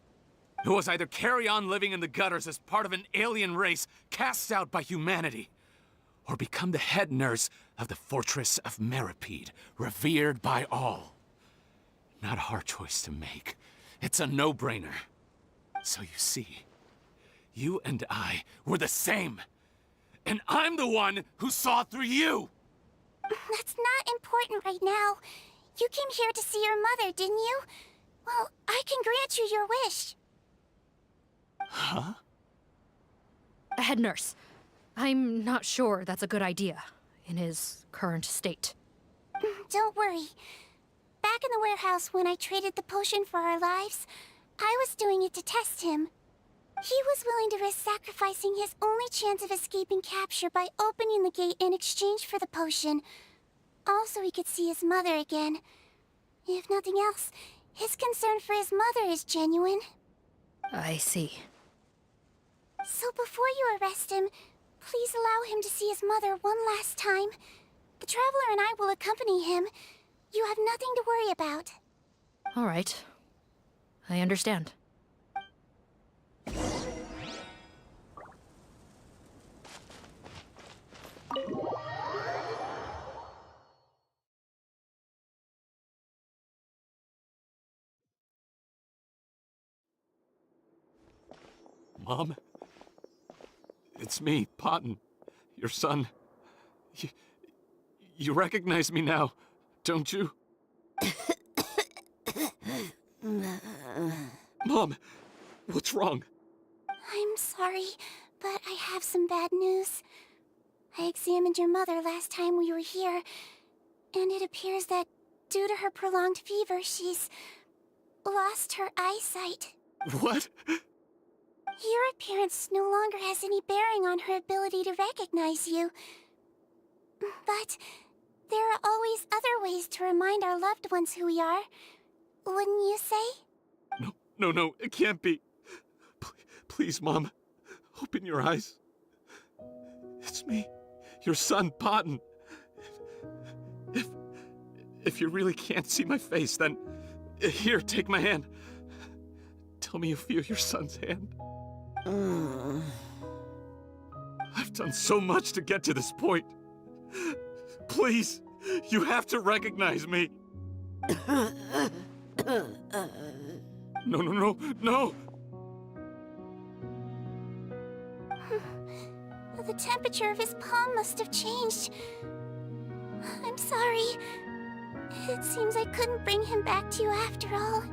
It was either carry on living in the gutters as part of an alien race cast out by humanity, or become the head nurse of the Fortress of Meripede, revered by all. Not a hard choice to make. It's a no-brainer. So you see, you and I were the same. And I'm the one who saw through you! That's not important right now. You came here to see your mother, didn't you? Well, I can grant you your wish. Huh? Head nurse, I'm not sure that's a good idea in his current state. Don't worry. Back in the warehouse when I traded the potion for our lives, I was doing it to test him. He was willing to risk sacrificing his only chance of escaping capture by opening the gate in exchange for the potion. Also, he could see his mother again. If nothing else, his concern for his mother is genuine. I see. So before you arrest him, please allow him to see his mother one last time. The Traveler and I will accompany him. You have nothing to worry about. All right. I understand. Mom? It's me, Potton, your son. You recognize me now, don't you? Mom, what's wrong? I'm sorry, but I have some bad news. I examined your mother last time we were here, and it appears that due to her prolonged fever, she's lost her eyesight. What? Your appearance no longer has any bearing on her ability to recognize you. But there are always other ways to remind our loved ones who we are. Wouldn't you say? No, it can't be. Please, Mom, open your eyes. It's me, your son, Potton. If you really can't see my face, then here, take my hand. Tell me you feel your son's hand. I've I've done so much to get to this point. Please, you have to recognize me. No. The temperature of his palm must have changed. I'm sorry. It seems I couldn't bring him back to you after all.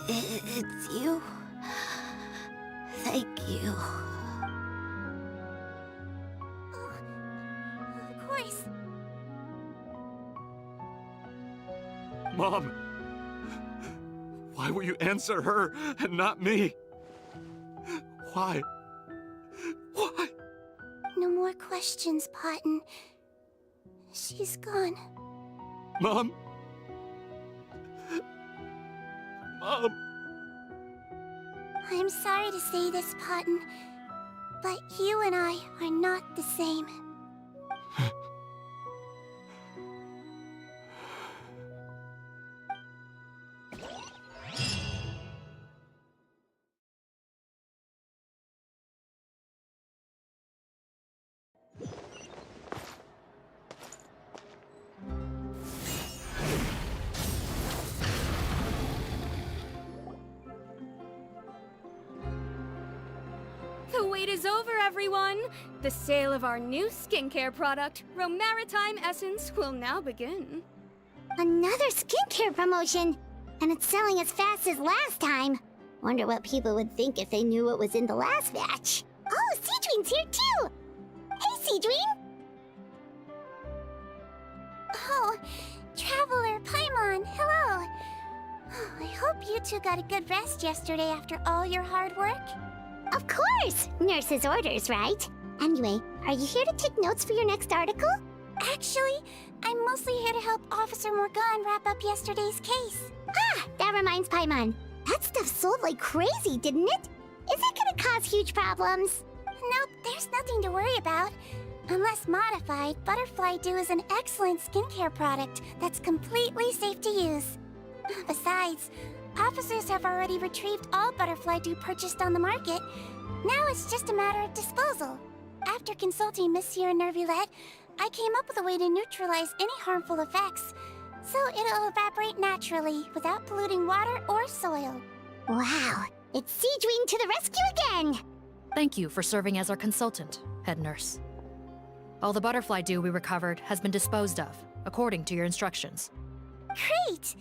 It's you. Thank you. Of course. Mom, why will you answer her and not me? Why? Why? No more questions, Potton. She's gone. Mom? Mom? I'm sorry to say this, Potton, but you and I are not the same. The wait is over, everyone! The sale of our new skincare product, Romaritime Essence, will now begin. Another skincare promotion! And it's selling as fast as last time. Wonder what people would think if they knew what was in the last batch. Oh, Cedrine's here too! Hey, Cedrine! Oh, Traveler Paimon, hello! I hope you two got a good rest yesterday after all your hard work. Of course! Nurse's orders, right? Anyway, are you here to take notes for your next article? Actually, I'm mostly here to help Officer Morgan wrap up yesterday's case. Ah, that reminds Paimon. That stuff sold like crazy, didn't it? Is it gonna cause huge problems? Nope, there's nothing to worry about. Unless modified, Butterfly Dew is an excellent skincare product that's completely safe to use. Besides, officers have already retrieved all Butterfly Dew purchased on the market. Now it's just a matter of disposal. After consulting Monsieur Nervulette, I came up with a way to neutralize any harmful effects, so it'll evaporate naturally without polluting water or soil. Wow, it's Cedrine to the rescue again! Thank you for serving as our consultant, head nurse. All the butterfly dew we recovered has been disposed of, according to your instructions. Great!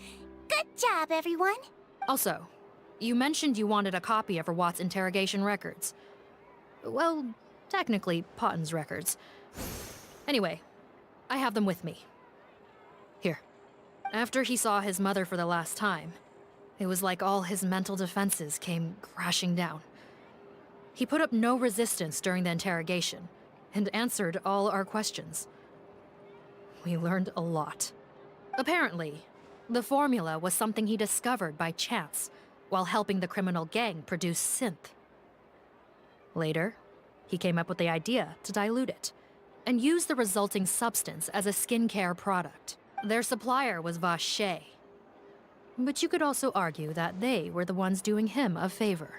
Good job, everyone! Also, you mentioned you wanted a copy of Rawat's interrogation records. Well, technically, Potton's records. Anyway, I have them with me. Here. After he saw his mother for the last time, it was like all his mental defenses came crashing down. He put up no resistance during the interrogation, and answered all our questions. We learned a lot. Apparently, the formula was something he discovered by chance while helping the criminal gang produce synth. Later, he came up with the idea to dilute it and use the resulting substance as a skincare product. Their supplier was Vache. But you could also argue that they were the ones doing him a favor.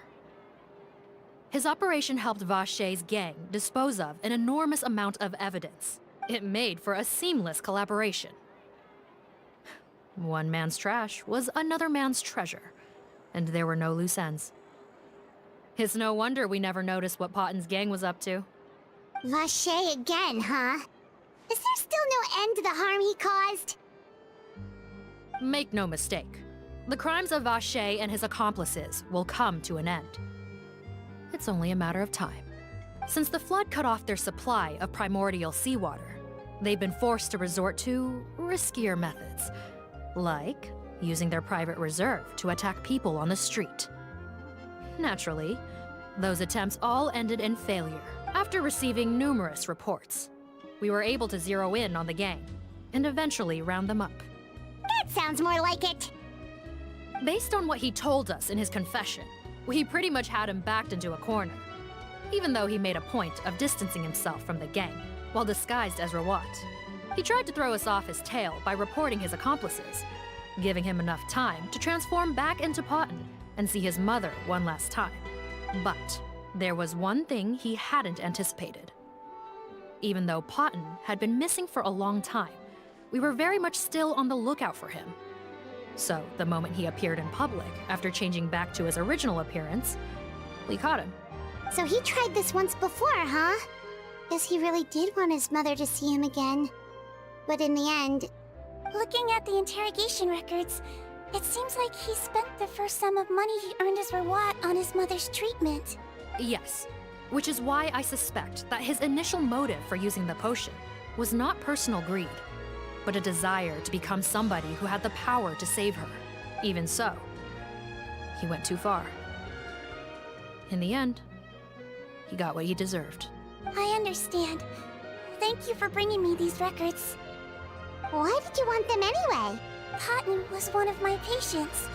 His operation helped Vache's gang dispose of an enormous amount of evidence. It made for a seamless collaboration. One man's trash was another man's treasure, and there were no loose ends. It's no wonder we never noticed what Potton's gang was up to. Vache again, huh? Is there still no end to the harm he caused? Make no mistake, the crimes of Vache and his accomplices will come to an end. It's only a matter of time. Since the flood cut off their supply of primordial seawater, they've been forced to resort to riskier methods, like using their private reserve to attack people on the street. Naturally, those attempts all ended in failure. After receiving numerous reports, we were able to zero in on the gang and eventually round them up. That sounds more like it! Based on what he told us in his confession, we pretty much had him backed into a corner, even though he made a point of distancing himself from the gang while disguised as Rawat. He tried to throw us off his tail by reporting his accomplices, giving him enough time to transform back into Potton and see his mother one last time. But there was one thing he hadn't anticipated. Even though Potton had been missing for a long time, we were very much still on the lookout for him. So, the moment he appeared in public, after changing back to his original appearance, we caught him. So he tried this once before, huh? Guess he really did want his mother to see him again. But in the end... Looking at the interrogation records, it seems like he spent the first sum of money he earned as reward on his mother's treatment. Yes, which is why I suspect that his initial motive for using the potion was not personal greed, but a desire to become somebody who had the power to save her. Even so, he went too far. In the end, he got what he deserved. I understand. Thank you for bringing me these records. Why did you want them anyway? Potton was one of my patients,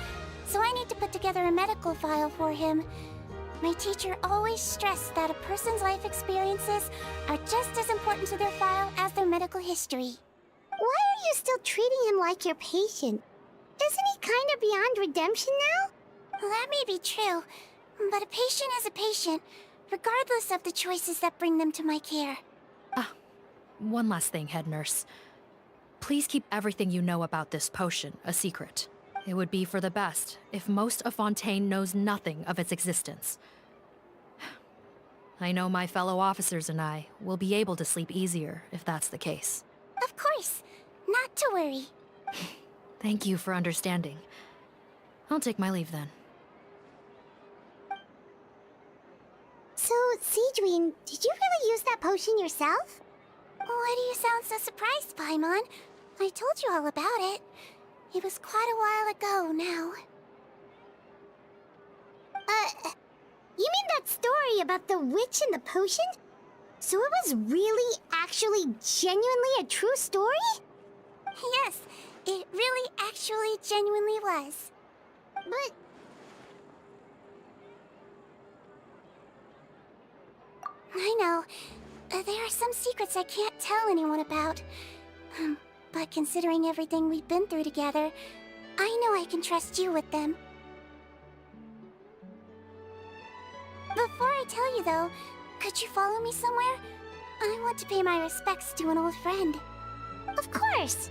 so I need to put together a medical file for him. My teacher always stressed that a person's life experiences are just as important to their file as their medical history. Why are you still treating him like your patient? Isn't he kind of beyond redemption now? Well, that may be true, but a patient is a patient, regardless of the choices that bring them to my care. One last thing, head nurse. Please keep everything you know about this potion a secret. It would be for the best if most of Fontaine knows nothing of its existence. I know my fellow officers and I will be able to sleep easier if that's the case. Of course. Not to worry. Thank you for understanding. I'll take my leave then. So, Cedrine, did you really use that potion yourself? Why do you sound so surprised, Paimon? I told you all about it. It was quite a while ago now. You mean that story about the witch and the potion? So it was really, actually, genuinely a true story? Yes, it really actually genuinely was. But... I know. There are some secrets I can't tell anyone about. But considering everything we've been through together, I know I can trust you with them. Before I tell you though, could you follow me somewhere? I want to pay my respects to an old friend. Of course!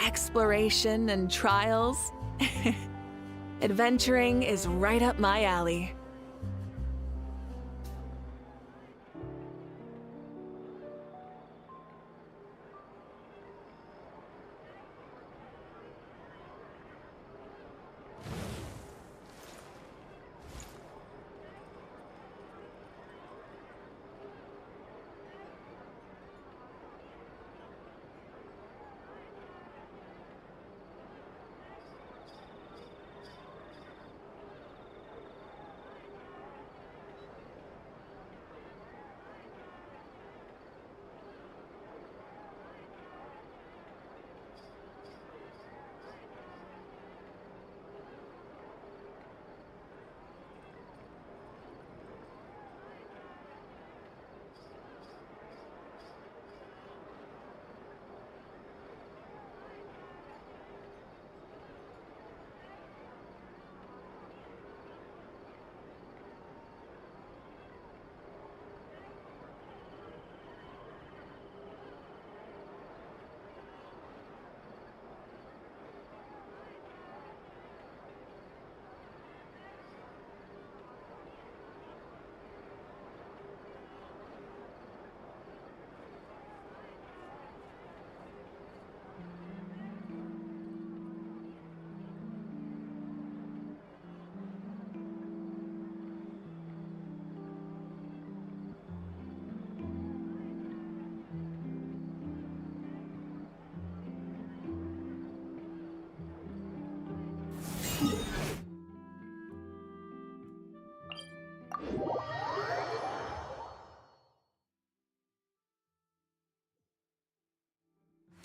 exploration and trials. Adventuring is right up my alley.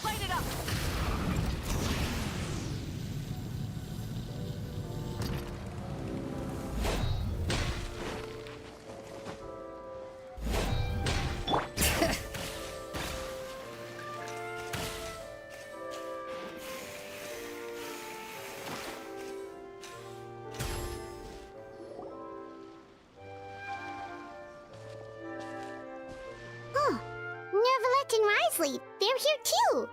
Light it up! Oh, Nervalette and Risley, they're here too.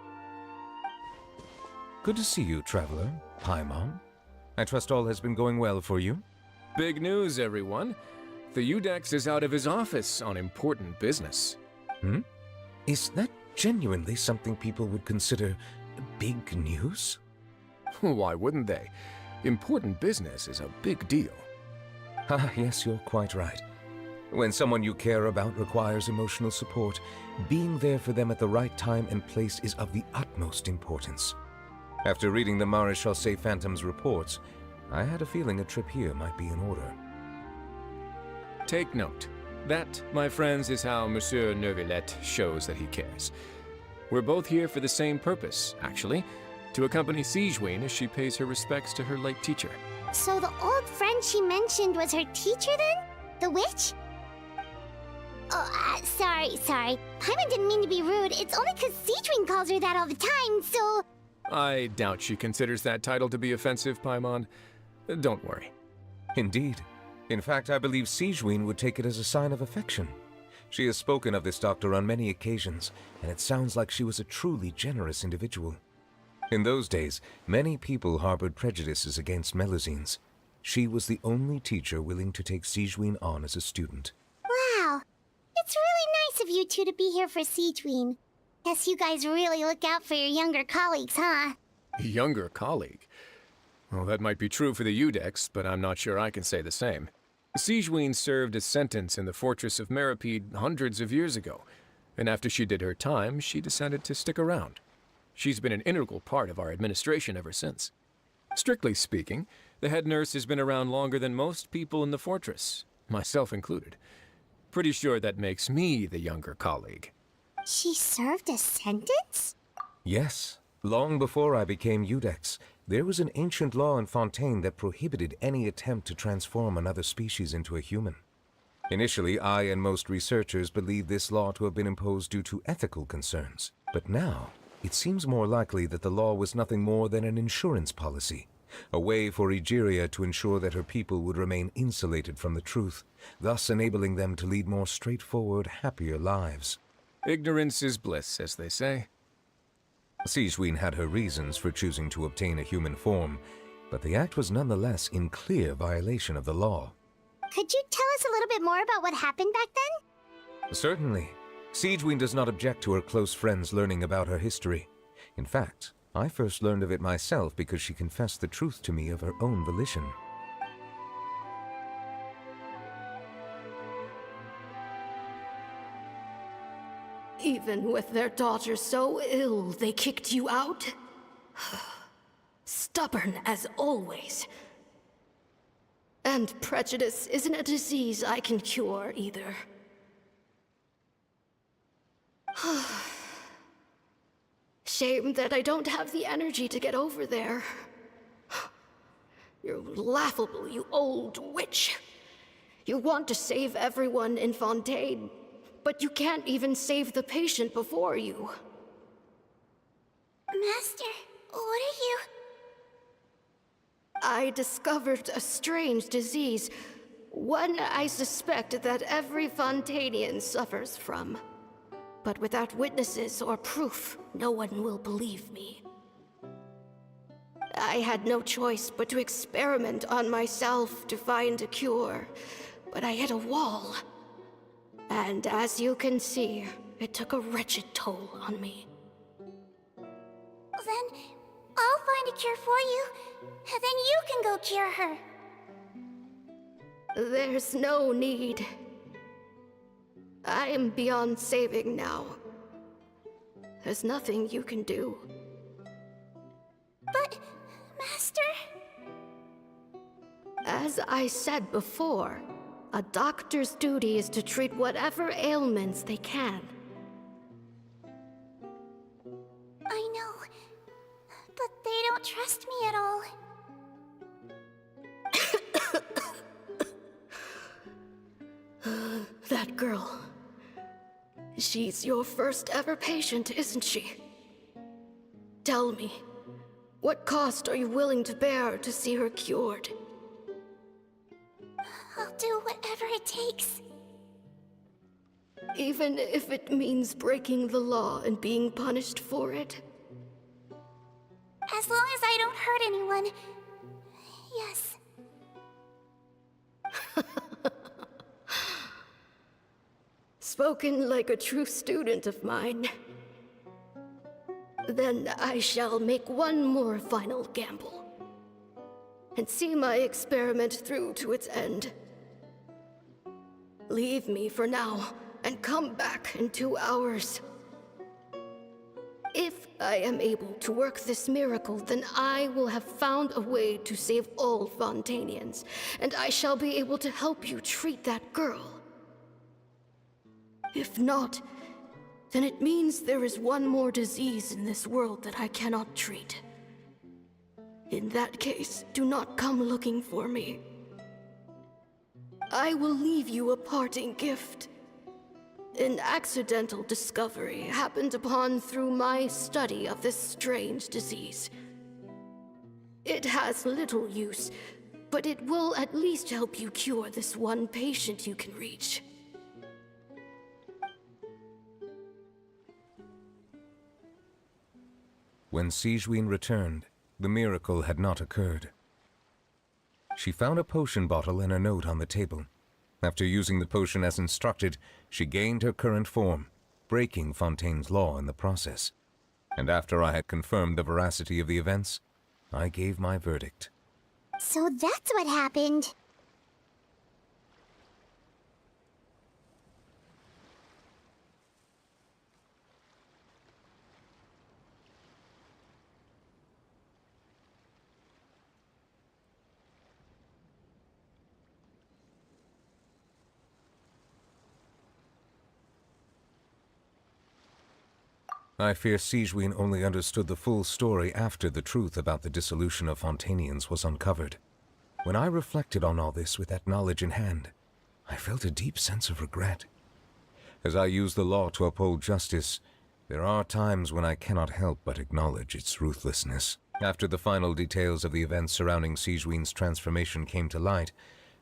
Good to see you, Traveler. Paimon. I trust all has been going well for you? Big news, everyone. The Udex is out of his office on important business. Hmm? Is that genuinely something people would consider big news? Why wouldn't they? Important business is a big deal. Ah, yes, you're quite right. When someone you care about requires emotional support, being there for them at the right time and place is of the utmost importance. After reading the Maréchal Say Phantom's reports, I had a feeling a trip here might be in order. Take note. That, my friends, is how Monsieur Nervalette shows that he cares. We're both here for the same purpose, actually, to accompany Sigewinne as she pays her respects to her late teacher. So the old friend she mentioned was her teacher then? The witch? Oh, sorry. Paimon didn't mean to be rude. It's only because Sigewinne calls her that all the time, so... I doubt she considers that title to be offensive, Paimon. Don't worry. Indeed. In fact, I believe Sigewinne would take it as a sign of affection. She has spoken of this doctor on many occasions, and it sounds like she was a truly generous individual. In those days, many people harbored prejudices against Melusines. She was the only teacher willing to take Sigewinne on as a student. Wow. It's really nice of you two to be here for Sigewinne. Guess you guys really look out for your younger colleagues, huh? Younger colleague? Well, that might be true for the Udex, but I'm not sure I can say the same. Sigewinne served a sentence in the fortress of Meripede hundreds of years ago, and after she did her time, she decided to stick around. She's been an integral part of our administration ever since. Strictly speaking, the head nurse has been around longer than most people in the fortress, myself included. Pretty sure that makes me the younger colleague. She served a sentence? Yes. Long before I became Udex, there was an ancient law in Fontaine that prohibited any attempt to transform another species into a human. Initially, I and most researchers believed this law to have been imposed due to ethical concerns. But now, it seems more likely that the law was nothing more than an insurance policy, a way for Egeria to ensure that her people would remain insulated from the truth, thus enabling them to lead more straightforward, happier lives. Ignorance is bliss, as they say. Sigewinne had her reasons for choosing to obtain a human form, but the act was nonetheless in clear violation of the law. Could you tell us a little bit more about what happened back then? Certainly. Sigewinne does not object to her close friends learning about her history. In fact, I first learned of it myself because she confessed the truth to me of her own volition. Even with their daughter so ill, they kicked you out? Stubborn as always. And prejudice isn't a disease I can cure either. Shame that I don't have the energy to get over there. You're laughable, you old witch. You want to save everyone in Fontaine, but you can't even save the patient before you. Master, what are you... I discovered a strange disease, one I suspect that every Fontainian suffers from. But without witnesses or proof, no one will believe me. I had no choice but to experiment on myself to find a cure, but I hit a wall. And as you can see, it took a wretched toll on me. Then I'll find a cure for you, and then you can go cure her. There's no need. I am beyond saving now. There's nothing you can do. But, Master... As I said before, a doctor's duty is to treat whatever ailments they can. I know, but they don't trust me at all. That girl. She's your first ever patient, isn't she? Tell me, what cost are you willing to bear to see her cured? I'll do whatever it takes. Even if it means breaking the law and being punished for it? As long as I don't hurt anyone. Yes. Spoken like a true student of mine. Then I shall make one more final gamble. And see my experiment through to its end. Leave me for now, and come back in 2 hours. If I am able to work this miracle, then I will have found a way to save all Fontainians, and I shall be able to help you treat that girl. If not, then it means there is one more disease in this world that I cannot treat. In that case, do not come looking for me. I will leave you a parting gift. An accidental discovery happened upon through my study of this strange disease. It has little use, but it will at least help you cure this one patient you can reach. When Sigewinne returned, the miracle had not occurred. She found a potion bottle and a note on the table. After using the potion as instructed, she gained her current form, breaking Fontaine's law in the process. And after I had confirmed the veracity of the events, I gave my verdict. So that's what happened. I fear Sigewinne only understood the full story after the truth about the dissolution of Fontainians was uncovered. When I reflected on all this with that knowledge in hand, I felt a deep sense of regret. As I use the law to uphold justice, there are times when I cannot help but acknowledge its ruthlessness. After the final details of the events surrounding Sigewinne's transformation came to light,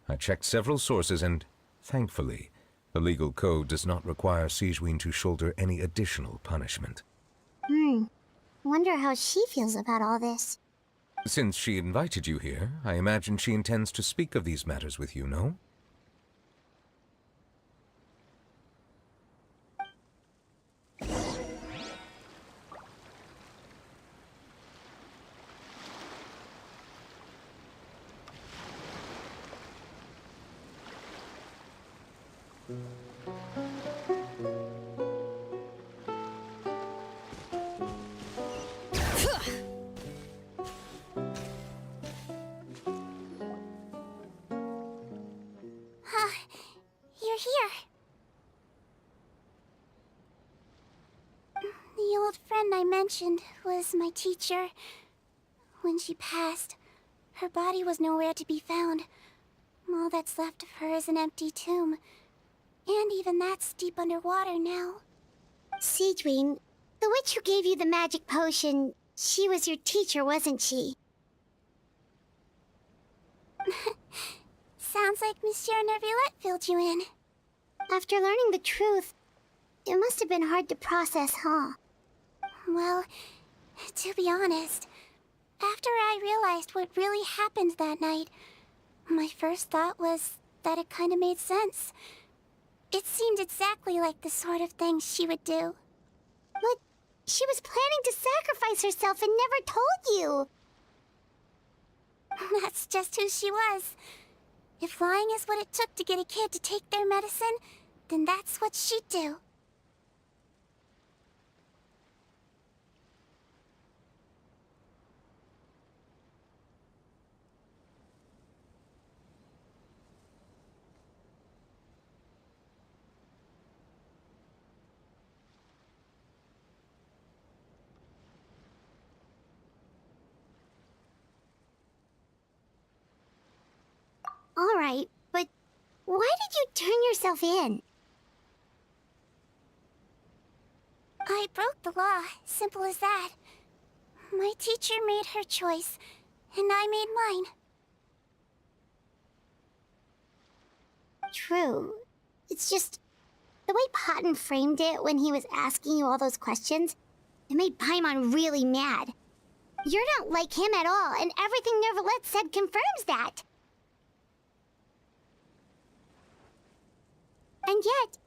I checked several sources and, thankfully, the legal code does not require Sigewinne to shoulder any additional punishment. Wonder how she feels about all this. Since she invited you here, I imagine she intends to speak of these matters with you, no? You're here. The old friend I mentioned was my teacher. When she passed, her body was nowhere to be found. All that's left of her is an empty tomb. And even that's deep underwater now. Seedwing, the witch who gave you the magic potion, she was your teacher, wasn't she? Sounds like Monsieur Neuvillette filled you in. After learning the truth, it must have been hard to process, huh? Well, to be honest, after I realized what really happened that night, my first thought was that it kind of made sense. It seemed exactly like the sort of thing she would do. But she was planning to sacrifice herself and never told you. That's just who she was. If lying is what it took to get a kid to take their medicine, then that's what she'd do. All right, but why did you turn yourself in? I broke the law, simple as that. My teacher made her choice, and I made mine. True. It's just the way Potton framed it when he was asking you all those questions, it made Paimon really mad. You're not like him at all, and everything Neuvillette said confirms that. And yet,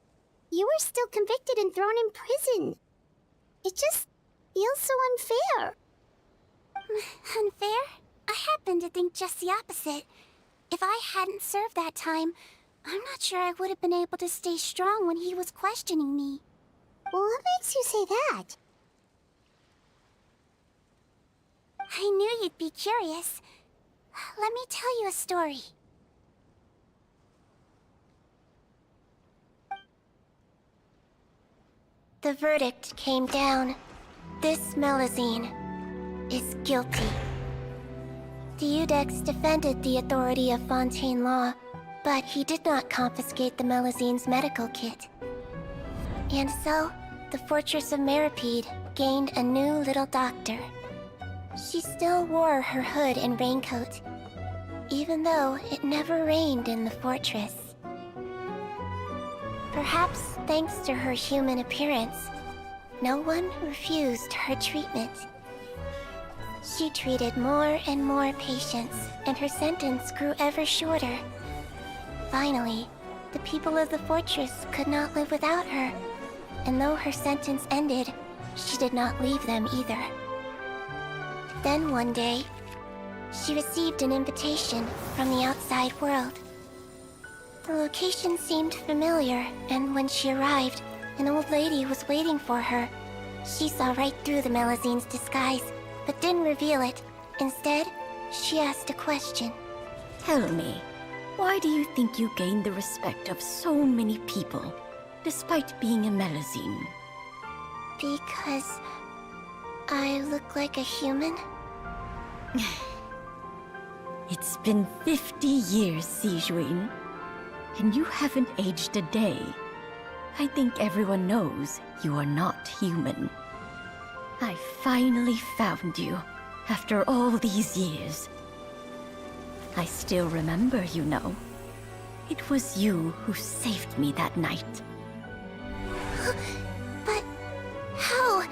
you were still convicted and thrown in prison. It just feels so unfair. Unfair? I happen to think just the opposite. If I hadn't served that time, I'm not sure I would have been able to stay strong when he was questioning me. Well, what makes you say that? I knew you'd be curious. Let me tell you a story. The verdict came down. This Melusine is guilty. The Iudex defended the authority of Fontaine law, but he did not confiscate the Melusine's medical kit. And so, the Fortress of Meripede gained a new little doctor. She still wore her hood and raincoat, even though it never rained in the fortress. Perhaps thanks to her human appearance, no one refused her treatment. She treated more and more patients, and her sentence grew ever shorter. Finally, the people of the fortress could not live without her, and though her sentence ended, she did not leave them either. Then one day, she received an invitation from the outside world. The location seemed familiar, and when she arrived, an old lady was waiting for her. She saw right through the Melusine's disguise, but didn't reveal it. Instead, she asked a question. Tell me, why do you think you gained the respect of so many people, despite being a Melusine? Because I look like a human? It's been 50 years, Sejuin, and you haven't aged a day. I think everyone knows you are not human. I finally found you, after all these years. I still remember, you know. It was you who saved me that night. But how?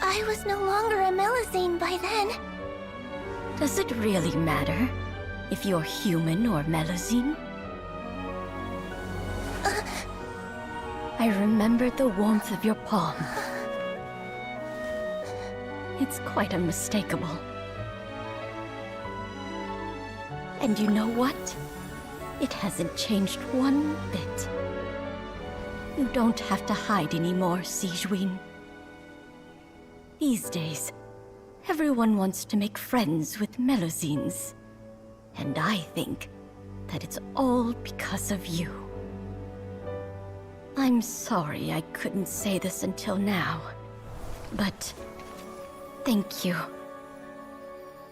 I was no longer a Melusine by then. Does it really matter if you're human or Melusine? I remembered the warmth of your palm. It's quite unmistakable. And you know what? It hasn't changed one bit. You don't have to hide anymore, Sigewinne. These days, everyone wants to make friends with Melusines. And I think that it's all because of you. I'm sorry I couldn't say this until now, but thank you,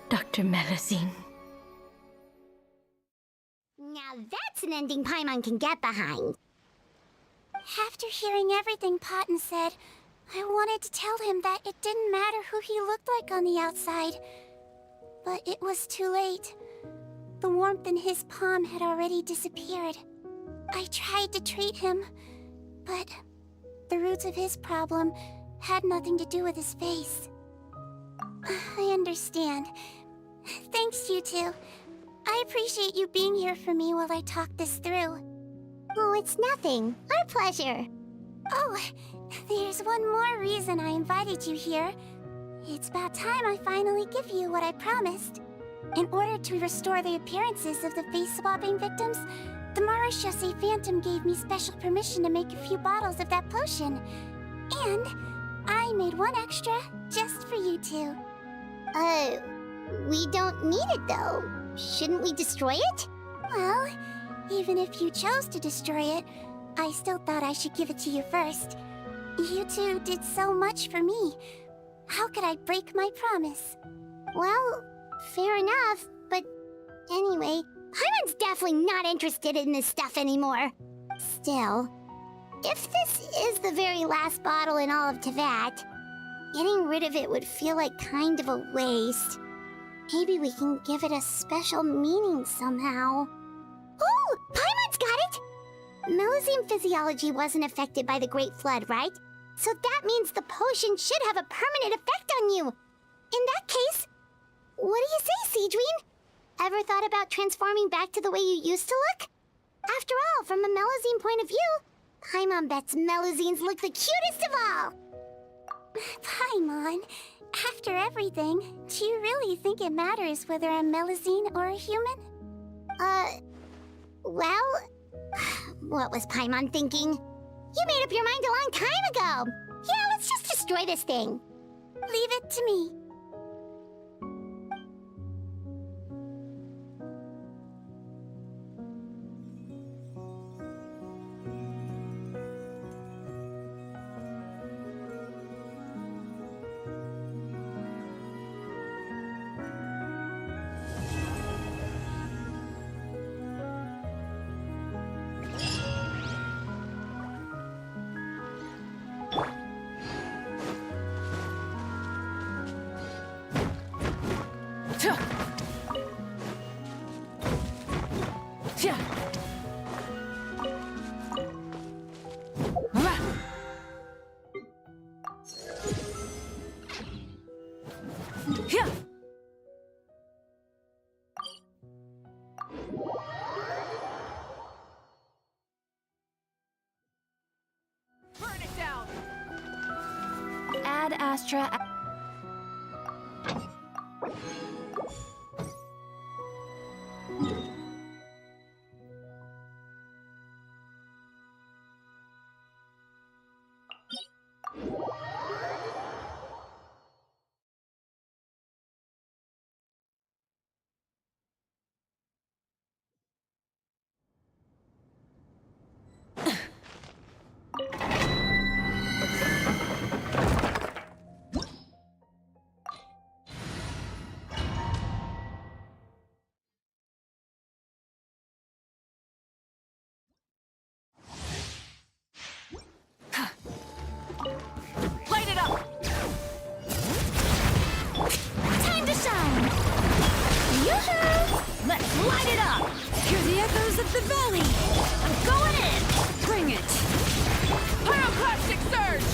Dr. Melusine. Now that's an ending Paimon can get behind. After hearing everything Paten said, I wanted to tell him that it didn't matter who he looked like on the outside. But it was too late. The warmth in his palm had already disappeared. I tried to treat him, but the roots of his problem had nothing to do with his face. I understand. Thanks, you two. I appreciate you being here for me while I talk this through. Oh, it's nothing. Our pleasure. Oh, there's one more reason I invited you here. It's about time I finally give you what I promised. In order to restore the appearances of the face-swapping victims, the Marechaussee Phantom gave me special permission to make a few bottles of that potion. And I made one extra just for you two. We don't need it though. Shouldn't we destroy it? Well, even if you chose to destroy it, I still thought I should give it to you first. You two did so much for me. How could I break my promise? Well, fair enough, but anyway, Paimon's definitely not interested in this stuff anymore. Still, if this is the very last bottle in all of Teyvat, getting rid of it would feel like kind of a waste. Maybe we can give it a special meaning somehow. Oh, Paimon's got it! Melusine physiology wasn't affected by the Great Flood, right? So that means the potion should have a permanent effect on you. In that case, what do you say, Sigewinne? Ever thought about transforming back to the way you used to look? After all, from a Melusine point of view, Paimon bets Melusines look the cutest of all. Paimon, after everything, do you really think it matters whether I'm Melusine or a human? Well, what was Paimon thinking? You made up your mind a long time ago. Yeah, let's just destroy this thing. Leave it to me. Burn it down! Ad Astra. Light it up! Time to shine! Yoo-hoo! Let's light it up! Hear the echoes of the valley! I'm going in! Bring it! Pyroclastic surge!